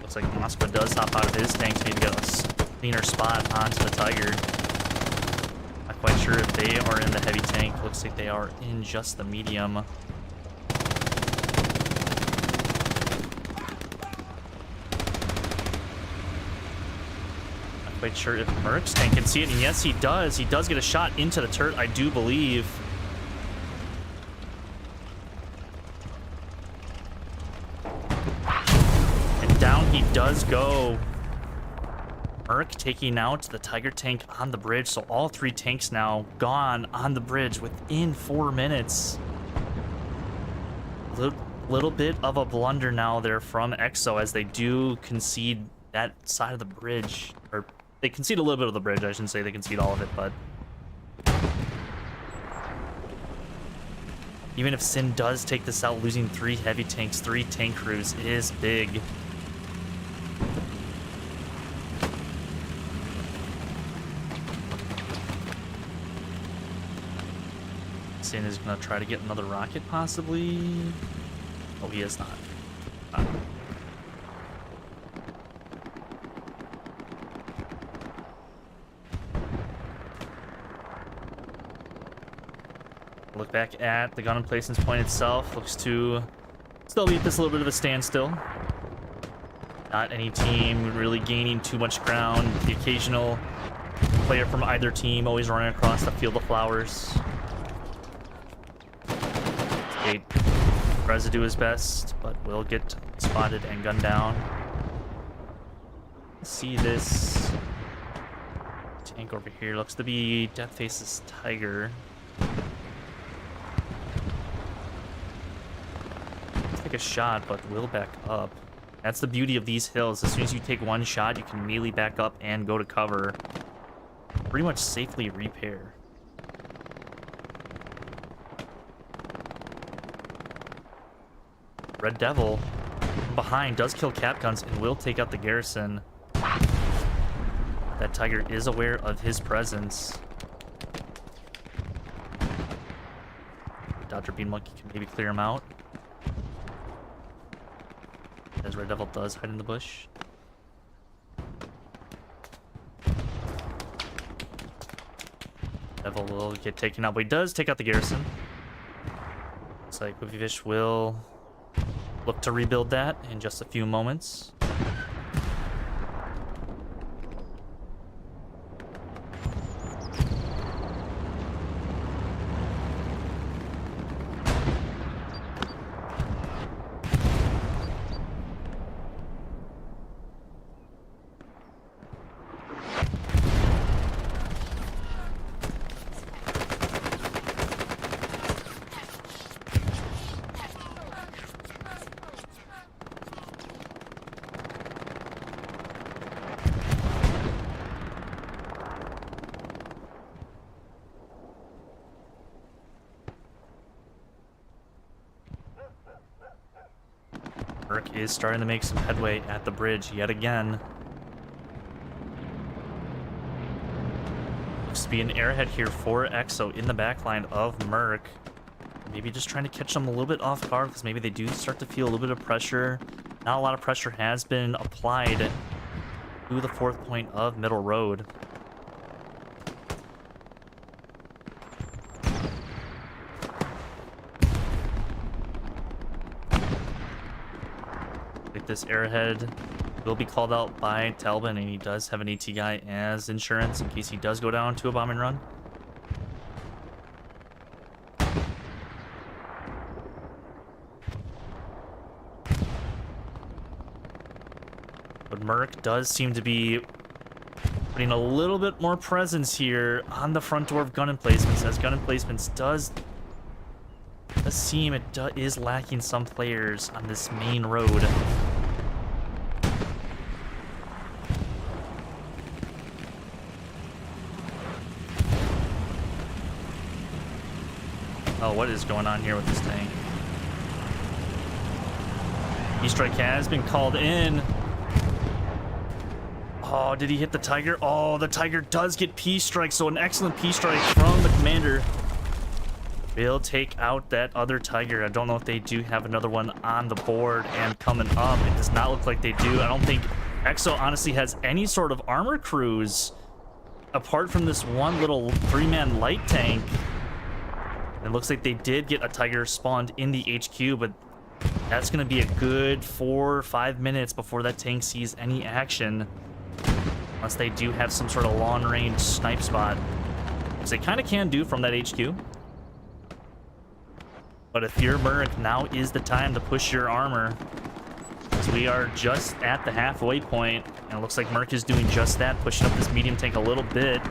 Speaker 2: Looks like Moscow does hop out of his tank to get a cleaner spot onto the Tiger. Not quite sure if they are in the heavy tank. Looks like they are in just the medium. Not quite sure if MERC's tank can see it, and yes, he does. He does get a shot into the turret, I do believe. And down he does go. MERC taking out the Tiger tank on the bridge, so all 3 tanks now gone on the bridge within 4 minutes. Little bit of a blunder now there from EXO as they do concede that side of the bridge, or they concede a little bit of the bridge. I shouldn't say they concede all of it, but even if Sin does take this out, losing 3 heavy tanks, 3 tank crews is big. Sin is going to try to get another rocket, possibly. Oh, he is not. Look back at the gun emplacements point itself. Looks to still be at this little bit of a standstill. Not any team really gaining too much ground. The occasional player from either team always running across the field of flowers. They tries to do his best, but will get spotted and gunned down. See this tank over here. Looks to be Deathface's Tiger. Take a shot, but will back up. That's the beauty of these hills. As soon as you take one shot, you can immediately back up and go to cover. Pretty much safely repair. Red Devil from behind does kill cap guns and will take out the garrison. That Tiger is aware of his presence. Dodger Bean Monkey can maybe clear him out, as Red Devil does hide in the bush. Devil will get taken out, but he does take out the garrison. Looks like Whippy Fish will look to rebuild that in just a few moments. MERC is starting to make some headway at the bridge yet again. Looks to be an airhead here for EXO in the backline of MERC. Maybe just trying to catch them a little bit off guard, because maybe they do start to feel a little bit of pressure. Not a lot of pressure has been applied to the 4th point of Middle Road. This airhead will be called out by Talbot, and he does have an AT guy as insurance in case he does go down to a bombing run. But MERC does seem to be putting a little bit more presence here on the front door of Gun Emplacements, as Gun Emplacements does seem it is lacking some players on this main road. Oh, what is going on here with this tank? E-strike has been called in. Oh, did he hit the Tiger? Oh, the Tiger does get P-strike, so an excellent P-strike from the commander. Will take out that other Tiger. I don't know if they do have another one on the board and coming up. It does not look like they do. I don't think Exo honestly has any sort of armor crews apart from this one little 3-man light tank. It looks like they did get a Tiger spawned in the HQ, but that's going to be a good 4 or 5 minutes before that tank sees any action. Unless they do have some sort of long-range snipe spot, which they kind of can do from that HQ. But if you're MERC, now is the time to push your armor. As we are just at the halfway point, and it looks like MERC is doing just that, pushing up this medium tank a little bit.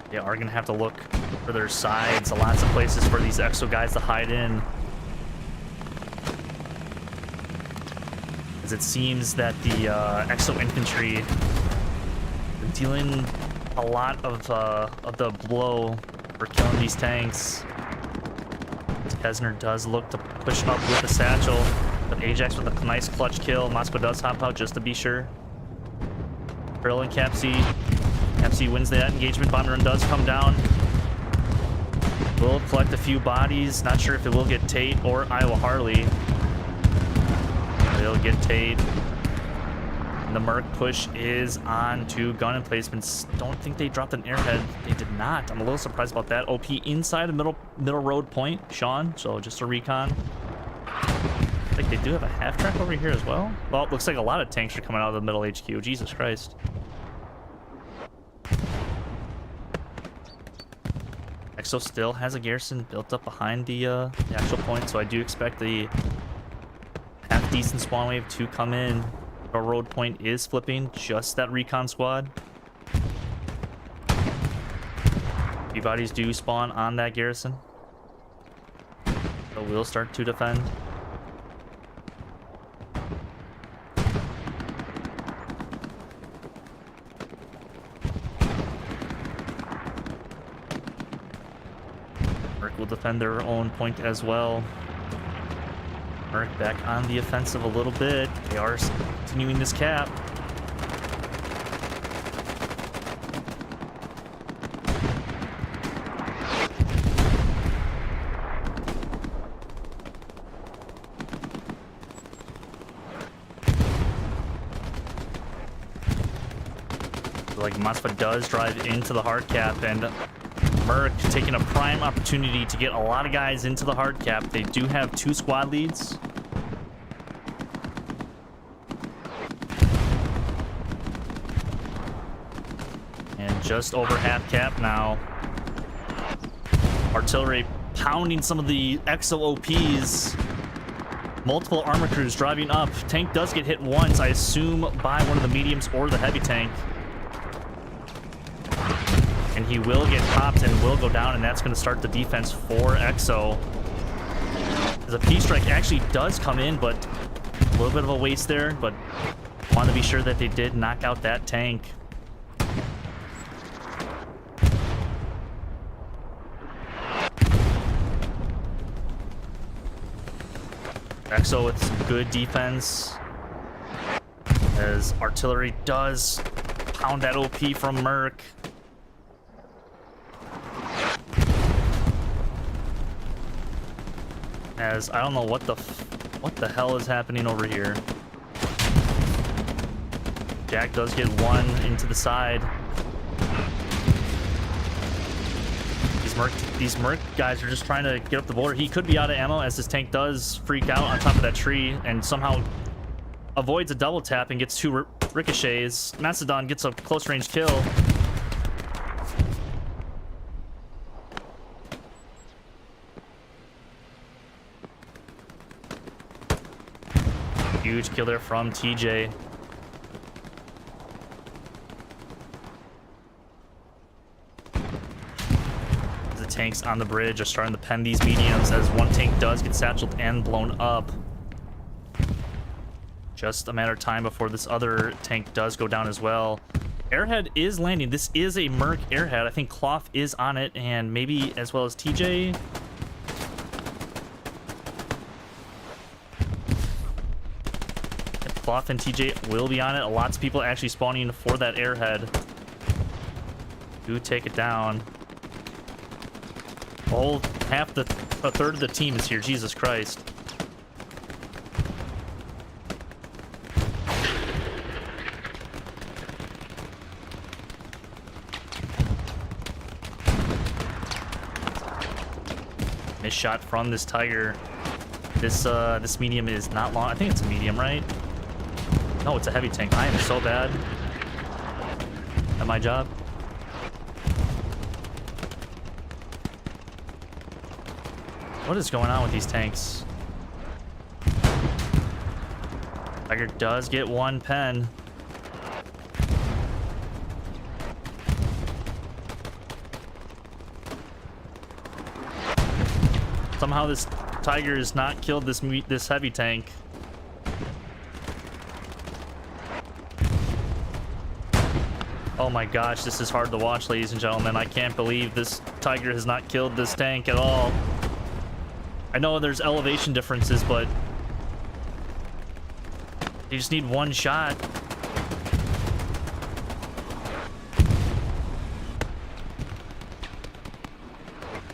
Speaker 2: They are going to have to look for their sides. Lots of places for these Exo guys to hide in. It seems that the Exo infantry are dealing a lot of the blow for killing these tanks. Kesner does look to push up with the satchel, but Ajax with a nice clutch kill. Moscow does hop out just to be sure. Driel and Capsy. Capsy wins that engagement. Bomb run does come down. Will collect a few bodies. Not sure if it will get Tate or Iowa Harley. They'll get Tate. And the MERC push is on to Gun Emplacements. Don't think they dropped an airhead. They did not. I'm a little surprised about that. OP inside a middle road point, Sean. So just a recon. I think they do have a half track over here as well. Well, it looks like a lot of tanks are coming out of the middle HQ. Jesus Christ. Exo still has a garrison built up behind the actual point, so I do expect the half-decent spawn wave to come in. Our road point is flipping, just that recon squad. Few bodies do spawn on that garrison, so we'll start to defend. MERC will defend their own point as well. MERC back on the offensive a little bit. They are continuing this cap. Like Maspa does drive into the hard cap, and MERC taking a prime opportunity to get a lot of guys into the hard cap. They do have 2 squad leads. And just over half cap now. Artillery pounding some of the Exo OPs. Multiple armor crews driving up. Tank does get hit once, I assume, by one of the mediums or the heavy tank. And he will get popped and will go down, and that's going to start the defense for Exo. The P-strike actually does come in, but a little bit of a waste there, but want to be sure that they did knock out that tank. Exo with some good defense, as artillery does pound that OP from MERC. As I don't know what the hell is happening over here. Jack does get one into the side. These MERC guys are just trying to get up the border. He could be out of ammo as his tank does freak out on top of that tree and somehow avoids a double tap and gets 2 ricochets. Macedon gets a close range kill. Huge kill there from TJ. The tanks on the bridge are starting to pen these mediums as one tank does get satcheled and blown up. Just a matter of time before this other tank does go down as well. Airhead is landing. This is a MERC airhead. I think Cloth is on it, and maybe as well as TJ. Fluff and TJ will be on it. Lots of people actually spawning for that airhead. Do take it down. A third of the team is here. Jesus Christ. Missed shot from this Tiger. This medium is not long. I think it's a medium, right? No, it's a heavy tank. I am so bad at my job. What is going on with these tanks? Tiger does get one pen. Somehow this Tiger has not killed this heavy tank. Oh my gosh, this is hard to watch, ladies and gentlemen. I can't believe this Tiger has not killed this tank at all. I know there's elevation differences, but you just need one shot.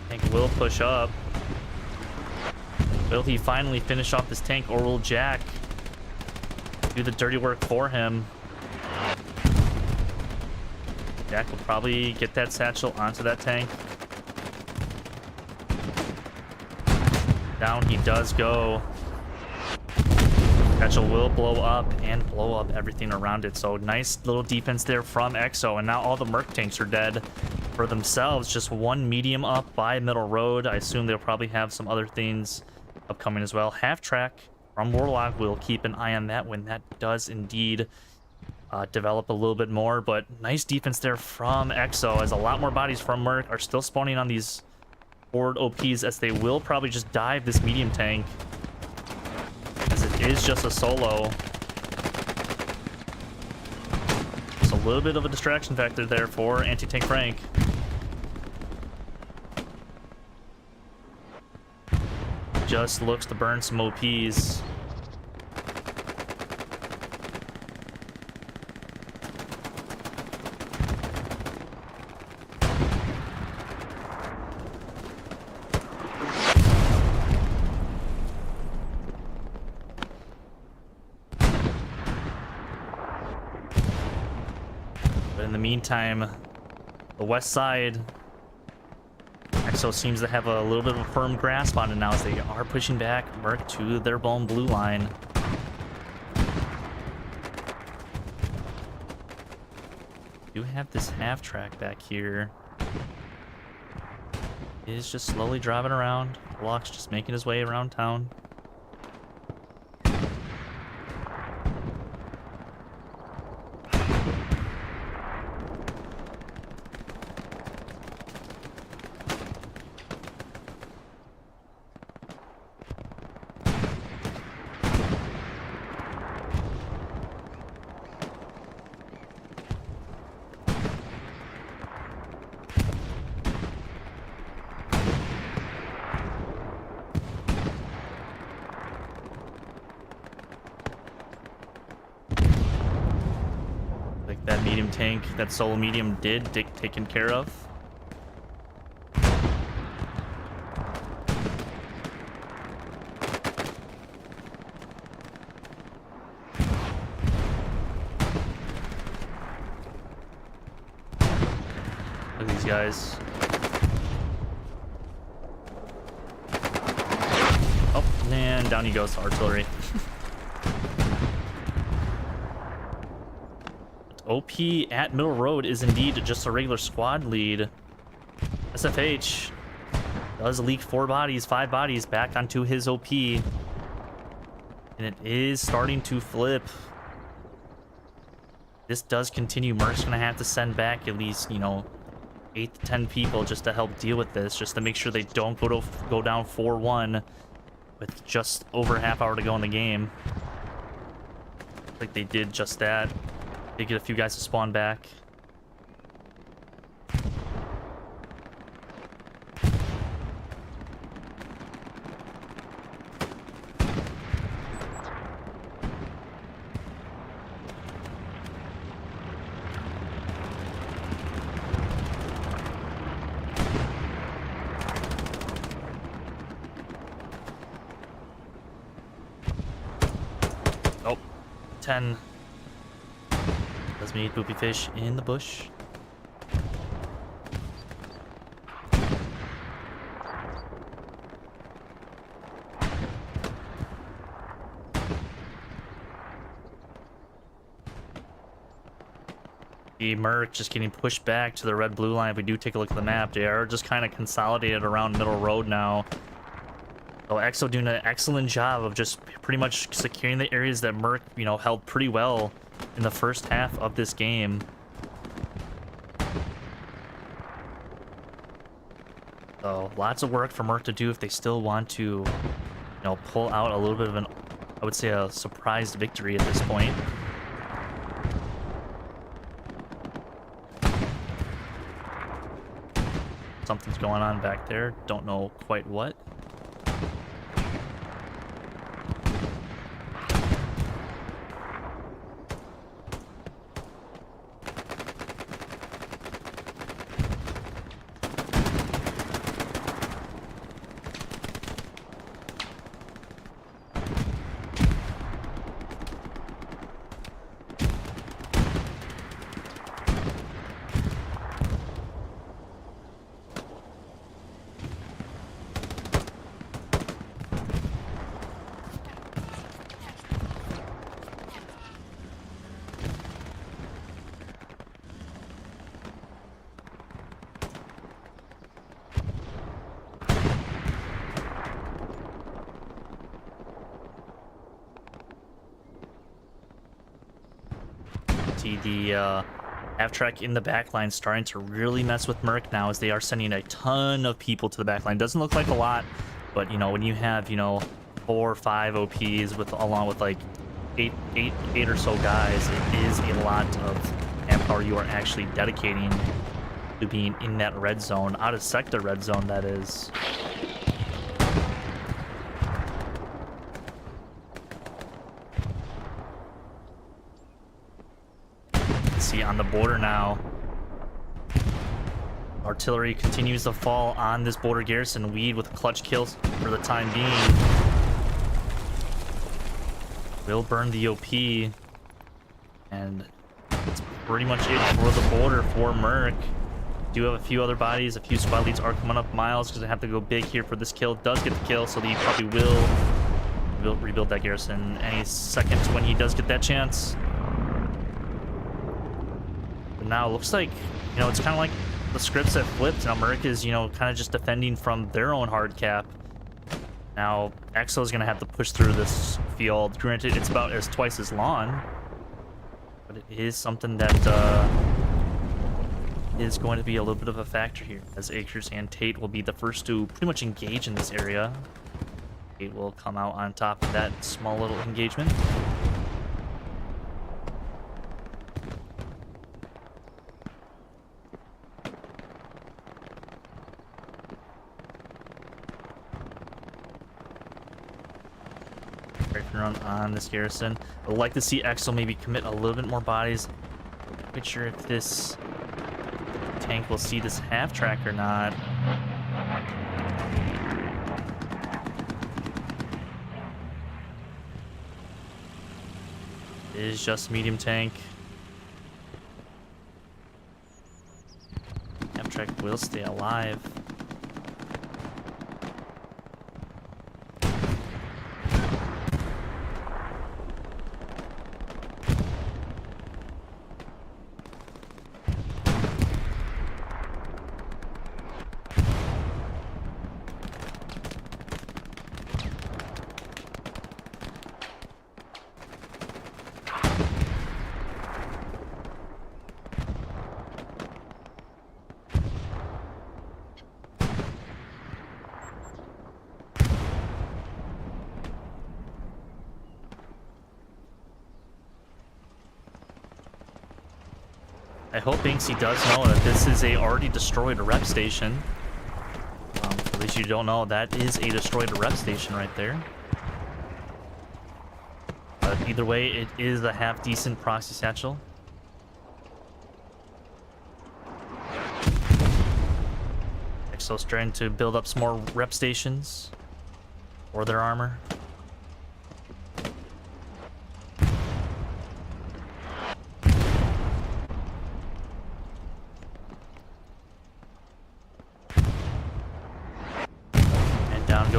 Speaker 2: Tank will push up. Will he finally finish off this tank, or will Jack do the dirty work for him? Jack will probably get that satchel onto that tank. Down he does go. Satchel will blow up and blow up everything around it. So nice little defense there from EXO. And now all the Merc tanks are dead for themselves. Just one medium up by Middle Road. I assume they'll probably have some other things upcoming as well. Half track from Warlock. We'll keep an eye on that when that does indeed develop a little bit more. But nice defense there from EXO, as a lot more bodies from Merc are still spawning on these forward OPs, as they will probably just dive this medium tank, as it is just a solo. It's a little bit of a distraction factor there for anti-tank Frank. Just looks to burn some OPs. But in the meantime, the west side, EXO seems to have a little bit of a firm grasp on it now, as they are pushing back Merc to their bone blue line. Do have this half track back here. It is just slowly driving around. Warlock's just making his way around town. That medium tank, that solo medium did get taken care of. Look at these guys. Oh, man, down he goes to artillery. OP at Middle Road is indeed just a regular squad lead. SFH does leak 5 bodies back onto his OP. And it is starting to flip. This does continue. Merc's gonna have to send back at least, 8 to 10 people just to help deal with this, just to make sure they don't go down 4-1 with just over a half hour to go in the game. Like they did just that. They get a few guys to spawn back. 10. Does me eat poopy fish in the bush. The MERC just getting pushed back to the red-blue line. If we do take a look at the map, they are just kind of consolidated around middle road now. So EXO doing an excellent job of just pretty much securing the areas that MERC, you know, held pretty well in the first half of this game. So lots of work for MERC to do if they still want to, you know, pull out a little bit of an, I would say, a surprise victory at this point. Something's going on back there. Don't know quite what. The half-track in the backline starting to really mess with MERC now, as they are sending a ton of people to the backline. Doesn't look like a lot, but you know, when you have, you know, 4 or 5 OPs with, along with like eight or so guys, it is a lot of manpower you are actually dedicating to being in that red zone, out of sector red zone, that is. See on the border now, artillery continues to fall on this border garrison. Weed with clutch kills for the time being. Will burn the OP, and that's pretty much it for the border for MERC. Do have a few other bodies. A few squad leads are coming up miles because they have to go big here for this kill. Does get the kill, so he probably will rebuild that garrison any second when he does get that chance. Now it looks like, you know, it's kind of like the scripts have flipped. Now MERC is, you know, kind of just defending from their own hard cap. Now EXO is going to have to push through this field. Granted, it's about twice as long, but it is something that is going to be a little bit of a factor here, as Akers and Tate will be the first to pretty much engage in this area. Tate will come out on top of that small little engagement. Run on this garrison. I'd like to see EXO maybe commit a little bit more bodies. Not quite sure if this tank will see this half track or not. It is just medium tank. Half track will stay alive. I hope Banksy does know that this is a already destroyed rep station. At least you don't know that is a destroyed rep station right there. But either way, it is a half decent proxy satchel. Exo's trying to build up some more rep stations for their armor.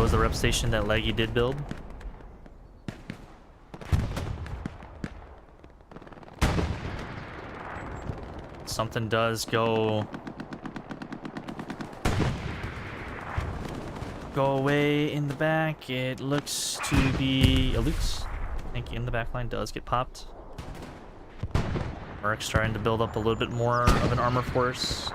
Speaker 2: was the rep station that Leggy did build. Something does go away in the back. It looks to be a loose. I think in the back line does get popped. MERC's trying to build up a little bit more of an armor force.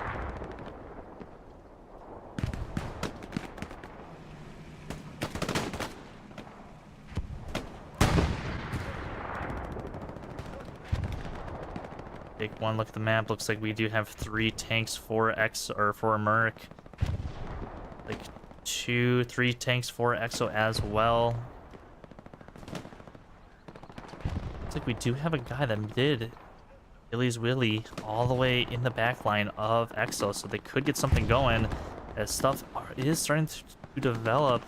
Speaker 2: Take one look at the map. Looks like we do have 3 tanks for MERC. Like 2, 3 tanks for EXO as well. Looks like we do have a guy that did Billy's Willy all the way in the back line of EXO, so they could get something going as stuff is starting to develop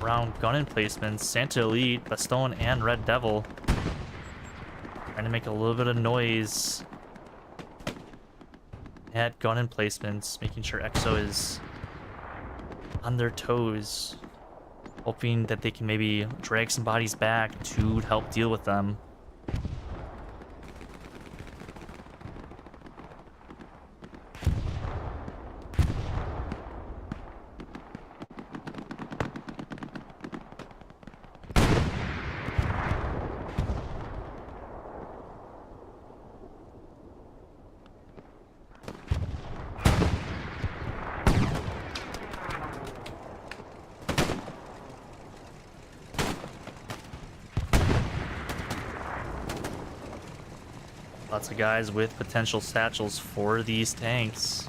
Speaker 2: around Gun Emplacements. Santa Elite, Bastone, and Red Devil trying to make a little bit of noise at Gun Emplacements, making sure EXO is on their toes, hoping that they can maybe drag some bodies back to help deal with them. Lots of guys with potential satchels for these tanks.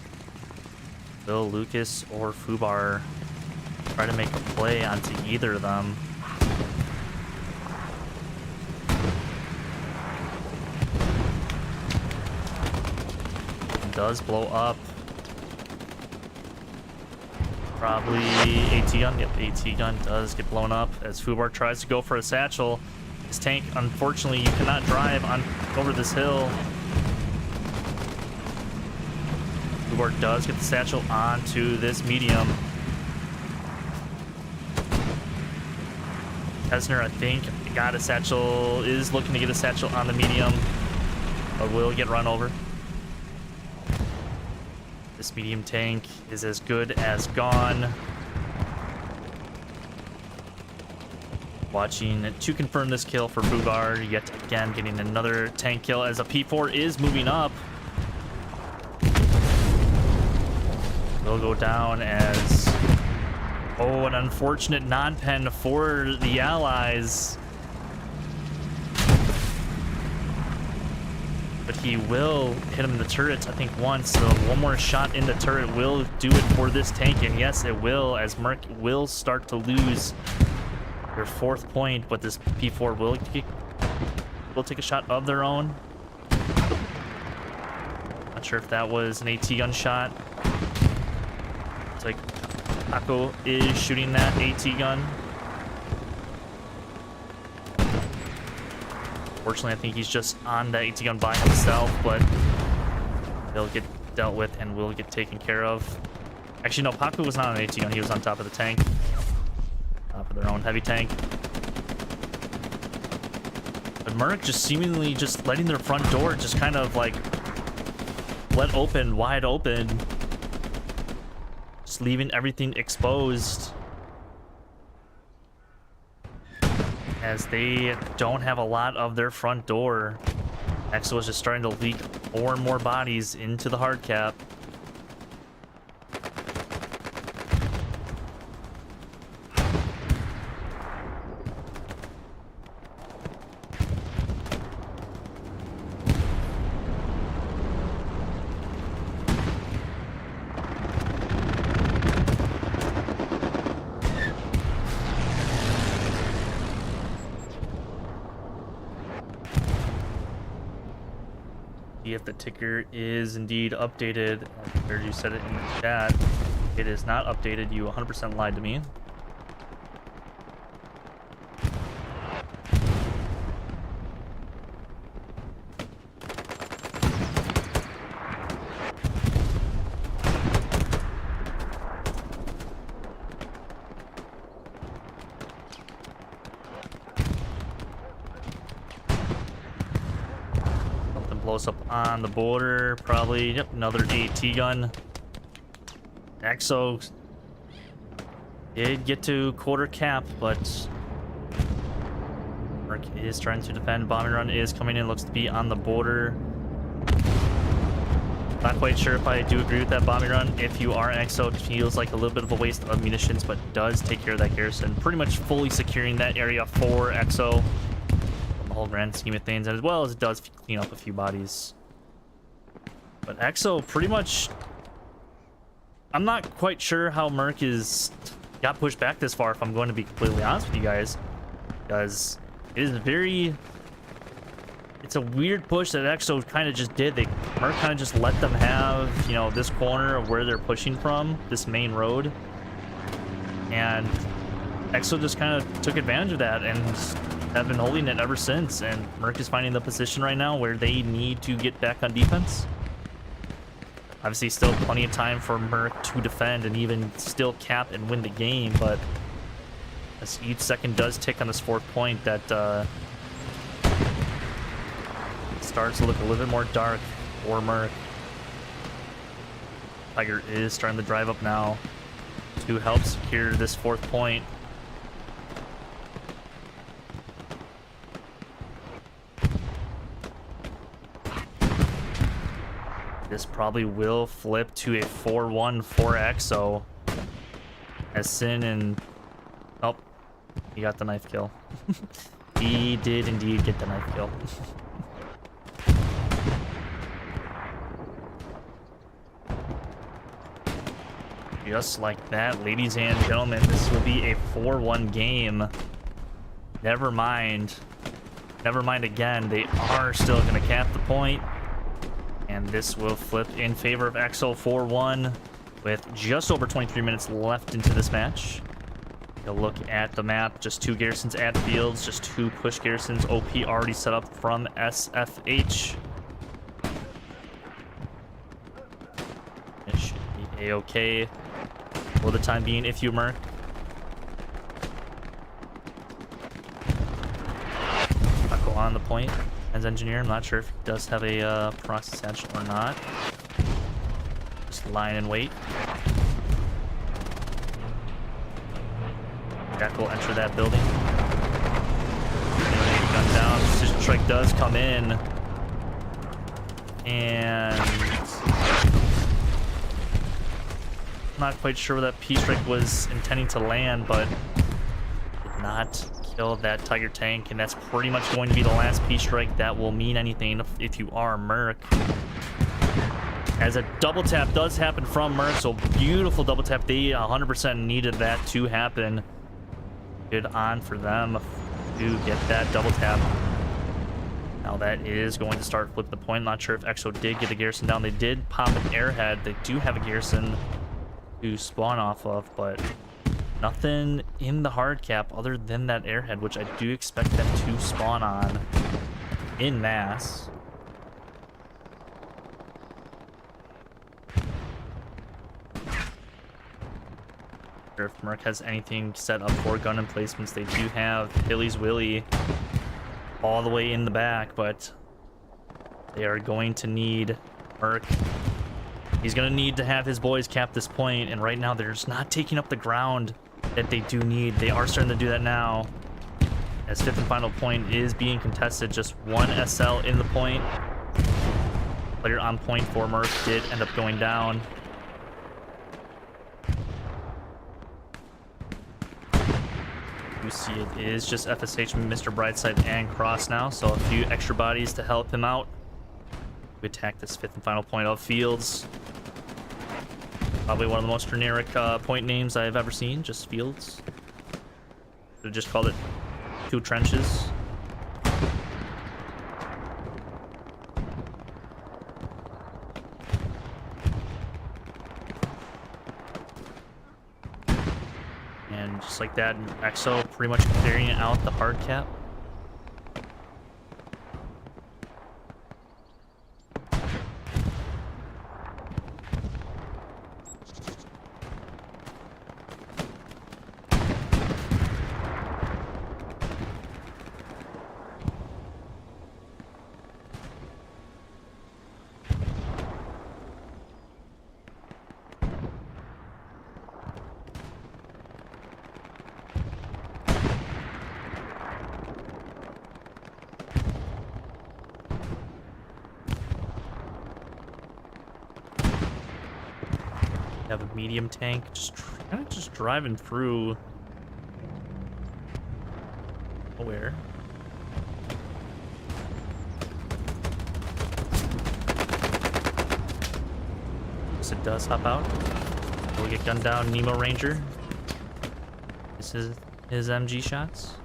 Speaker 2: Will Lucas or Fubar try to make a play onto either of them? It does blow up. Probably AT gun. Yep, AT gun does get blown up as Fubar tries to go for a satchel. This tank, unfortunately, you cannot drive on over this hill. Fubar does get the satchel onto this medium. Tesner, I think, got a satchel, is looking to get a satchel on the medium, but will get run over. This medium tank is as good as gone. Watching to confirm this kill for Fubar, yet again getting another tank kill as a P4 is moving up. Will go down as, oh, an unfortunate non-pen for the Allies. But he will hit him in the turret, I think, once. So one more shot in the turret will do it for this tank. And yes, it will, as MERC will start to lose their 4th point. But this P4 will take a shot of their own. Not sure if that was an AT gun shot. It's like Paco is shooting that AT gun. Fortunately, I think he's just on that AT gun by himself, but they'll get dealt with and will get taken care of. Actually, no, Paco was not on an AT gun. He was on top of the tank. Top of their own heavy tank. But MERC just seemingly just letting their front door just kind of like let open, wide open. Just leaving everything exposed. As they don't have a lot of their front door. EXO is just starting to leak more and more bodies into the hard cap. If the ticker is indeed updated, or you said it in the chat, it is not updated. You 100% lied to me. close up on the border, probably. Yep, another AT gun. EXO did get to quarter cap, but MERC is trying to defend. Bombing run is coming in, looks to be on the border. Not quite sure if I do agree with that bombing run. If you are an EXO, it feels like a little bit of a waste of munitions, but does take care of that garrison. Pretty much fully securing that area for EXO. The whole grand scheme of things, as well as it does clean up a few bodies. But EXO pretty much... I'm not quite sure how MERC got pushed back this far, if I'm going to be completely honest with you guys. Because it is very... It's a weird push that EXO kind of just did. MERC kind of just let them have, you know, this corner of where they're pushing from, this main road. And EXO just kind of took advantage of that and have been holding it ever since. And MERC is finding the position right now where they need to get back on defense. Obviously, still plenty of time for MERC to defend and even still cap and win the game. But as each second does tick on this 4th point, that starts to look a little bit more dark for MERC. Tiger is starting to drive up now to help secure this 4th point. This probably will flip to a 4-1 for EXO. As Sin and... Oh, he got the knife kill. He did indeed get the knife kill. Just like that, ladies and gentlemen, this will be a 4-1 game. Never mind. Never mind again. They are still going to cap the point. And this will flip in favor of EXO 4-1 with just over 23 minutes left into this match. A look at the map. Just 2 garrisons at fields. Just 2 push garrisons. OP already set up from SFH. It should be A-okay for the time being if you MERC. I'll go on the point as engineer. I'm not sure if he does have a proxy satchel or not. Just line and wait. Jack will enter that building. Gun down. Precision strike does come in. And not quite sure where that P-strike was intending to land, but did not kill that Tiger tank, and that's pretty much going to be the last P-strike that will mean anything if you are MERC. As a double tap does happen from MERC, so beautiful double tap. They 100% needed that to happen. Good on for them to get that double tap. Now that is going to start flip the point. Not sure if EXO did get a garrison down. They did pop an airhead. They do have a garrison to spawn off of, but nothing in the hard cap other than that airhead, which I do expect them to spawn on in mass. If MERC has anything set up for gun emplacements, they do have Hilly's Willy all the way in the back, but they are going to need MERC. He's going to need to have his boys cap this point, and right now they're just not taking up the ground that they do need. They are starting to do that now, as 5th and final point is being contested. Just 1 SL in the point. Player on point for MERC did end up going down. You see it is just FSH, Mr. Brightside, and Cross now, so a few extra bodies to help him out. We attack this 5th and final point of Fields. Probably one of the most generic point names I've ever seen, just Fields. Should have just called it 2 trenches. And just like that, EXO pretty much clearing out the hard cap. Have a medium tank, just kind of just driving through. Where? Yes, it does hop out. We'll get gunned down. Nemo Ranger. This is his MG shots.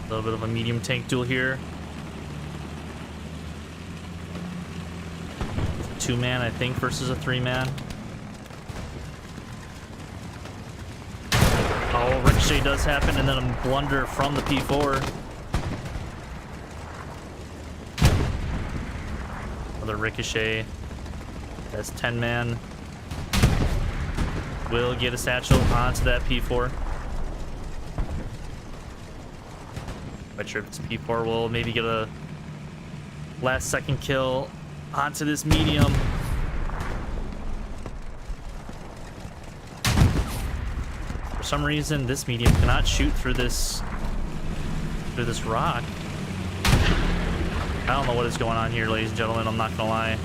Speaker 2: A little bit of a medium tank duel here. Two-man, I think, versus a three-man. Oh, ricochet does happen, and then a blunder from the P4. Another ricochet. That's 10-man. Will get a satchel onto that P4. Not sure if it's P4 will maybe get a last second kill onto this medium. For some reason, this medium cannot shoot through this rock. I don't know what is going on here, ladies and gentlemen. I'm not gonna lie.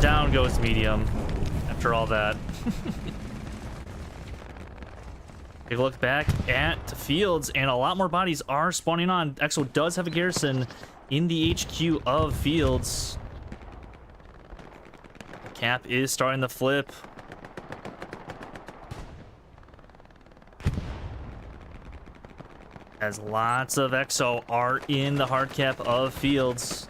Speaker 2: Down goes medium after all that. Take a look back at Fields, and a lot more bodies are spawning on. Exo does have a garrison in the HQ of Fields. The cap is starting to flip. As lots of Exo are in the hard cap of Fields.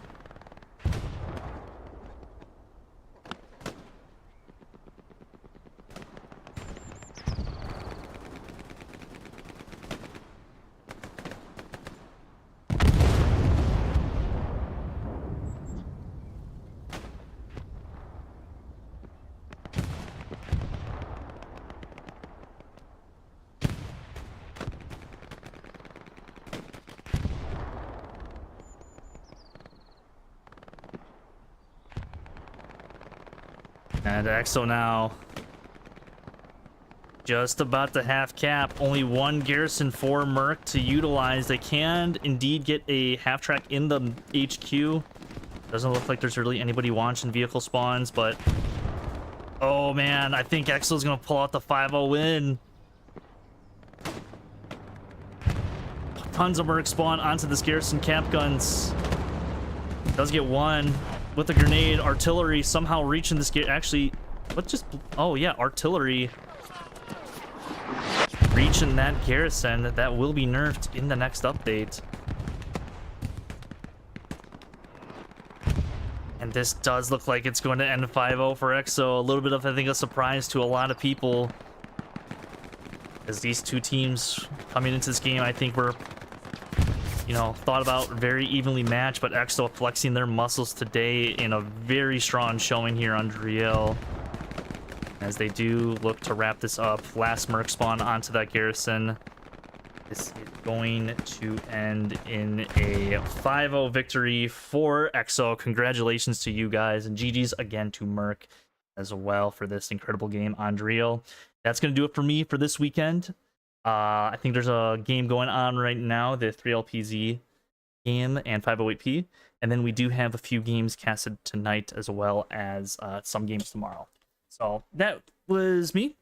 Speaker 2: And Exo now just about to half cap. Only one garrison for MERC to utilize. They can indeed get a half track in the HQ. Doesn't look like there's really anybody watching vehicle spawns, but oh man, I think Exo's gonna pull out the 5-0 win. Tons of MERC spawn onto this garrison cap guns. Does get one with a grenade. Artillery somehow reaching this gate. Actually, what just... Oh, yeah, artillery reaching that garrison. That will be nerfed in the next update. And this does look like it's going to end 5-0 for Exo. A little bit of, I think, a surprise to a lot of people. As these two teams coming into this game, I think were... you know, thought about very evenly matched, but Exo flexing their muscles today in a very strong showing here on Driel. As they do look to wrap this up. Last MERC spawn onto that garrison. This is going to end in a 5-0 victory for Exo. Congratulations to you guys, and GG's again to MERC as well for this incredible game on Driel. That's going to do it for me for this weekend. I think there's a game going on right now, the 3LPZ game and 508P. And then we do have a few games casted tonight as well as some games tomorrow. So that was me.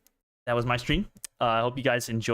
Speaker 2: That was my stream. I hope you guys enjoyed.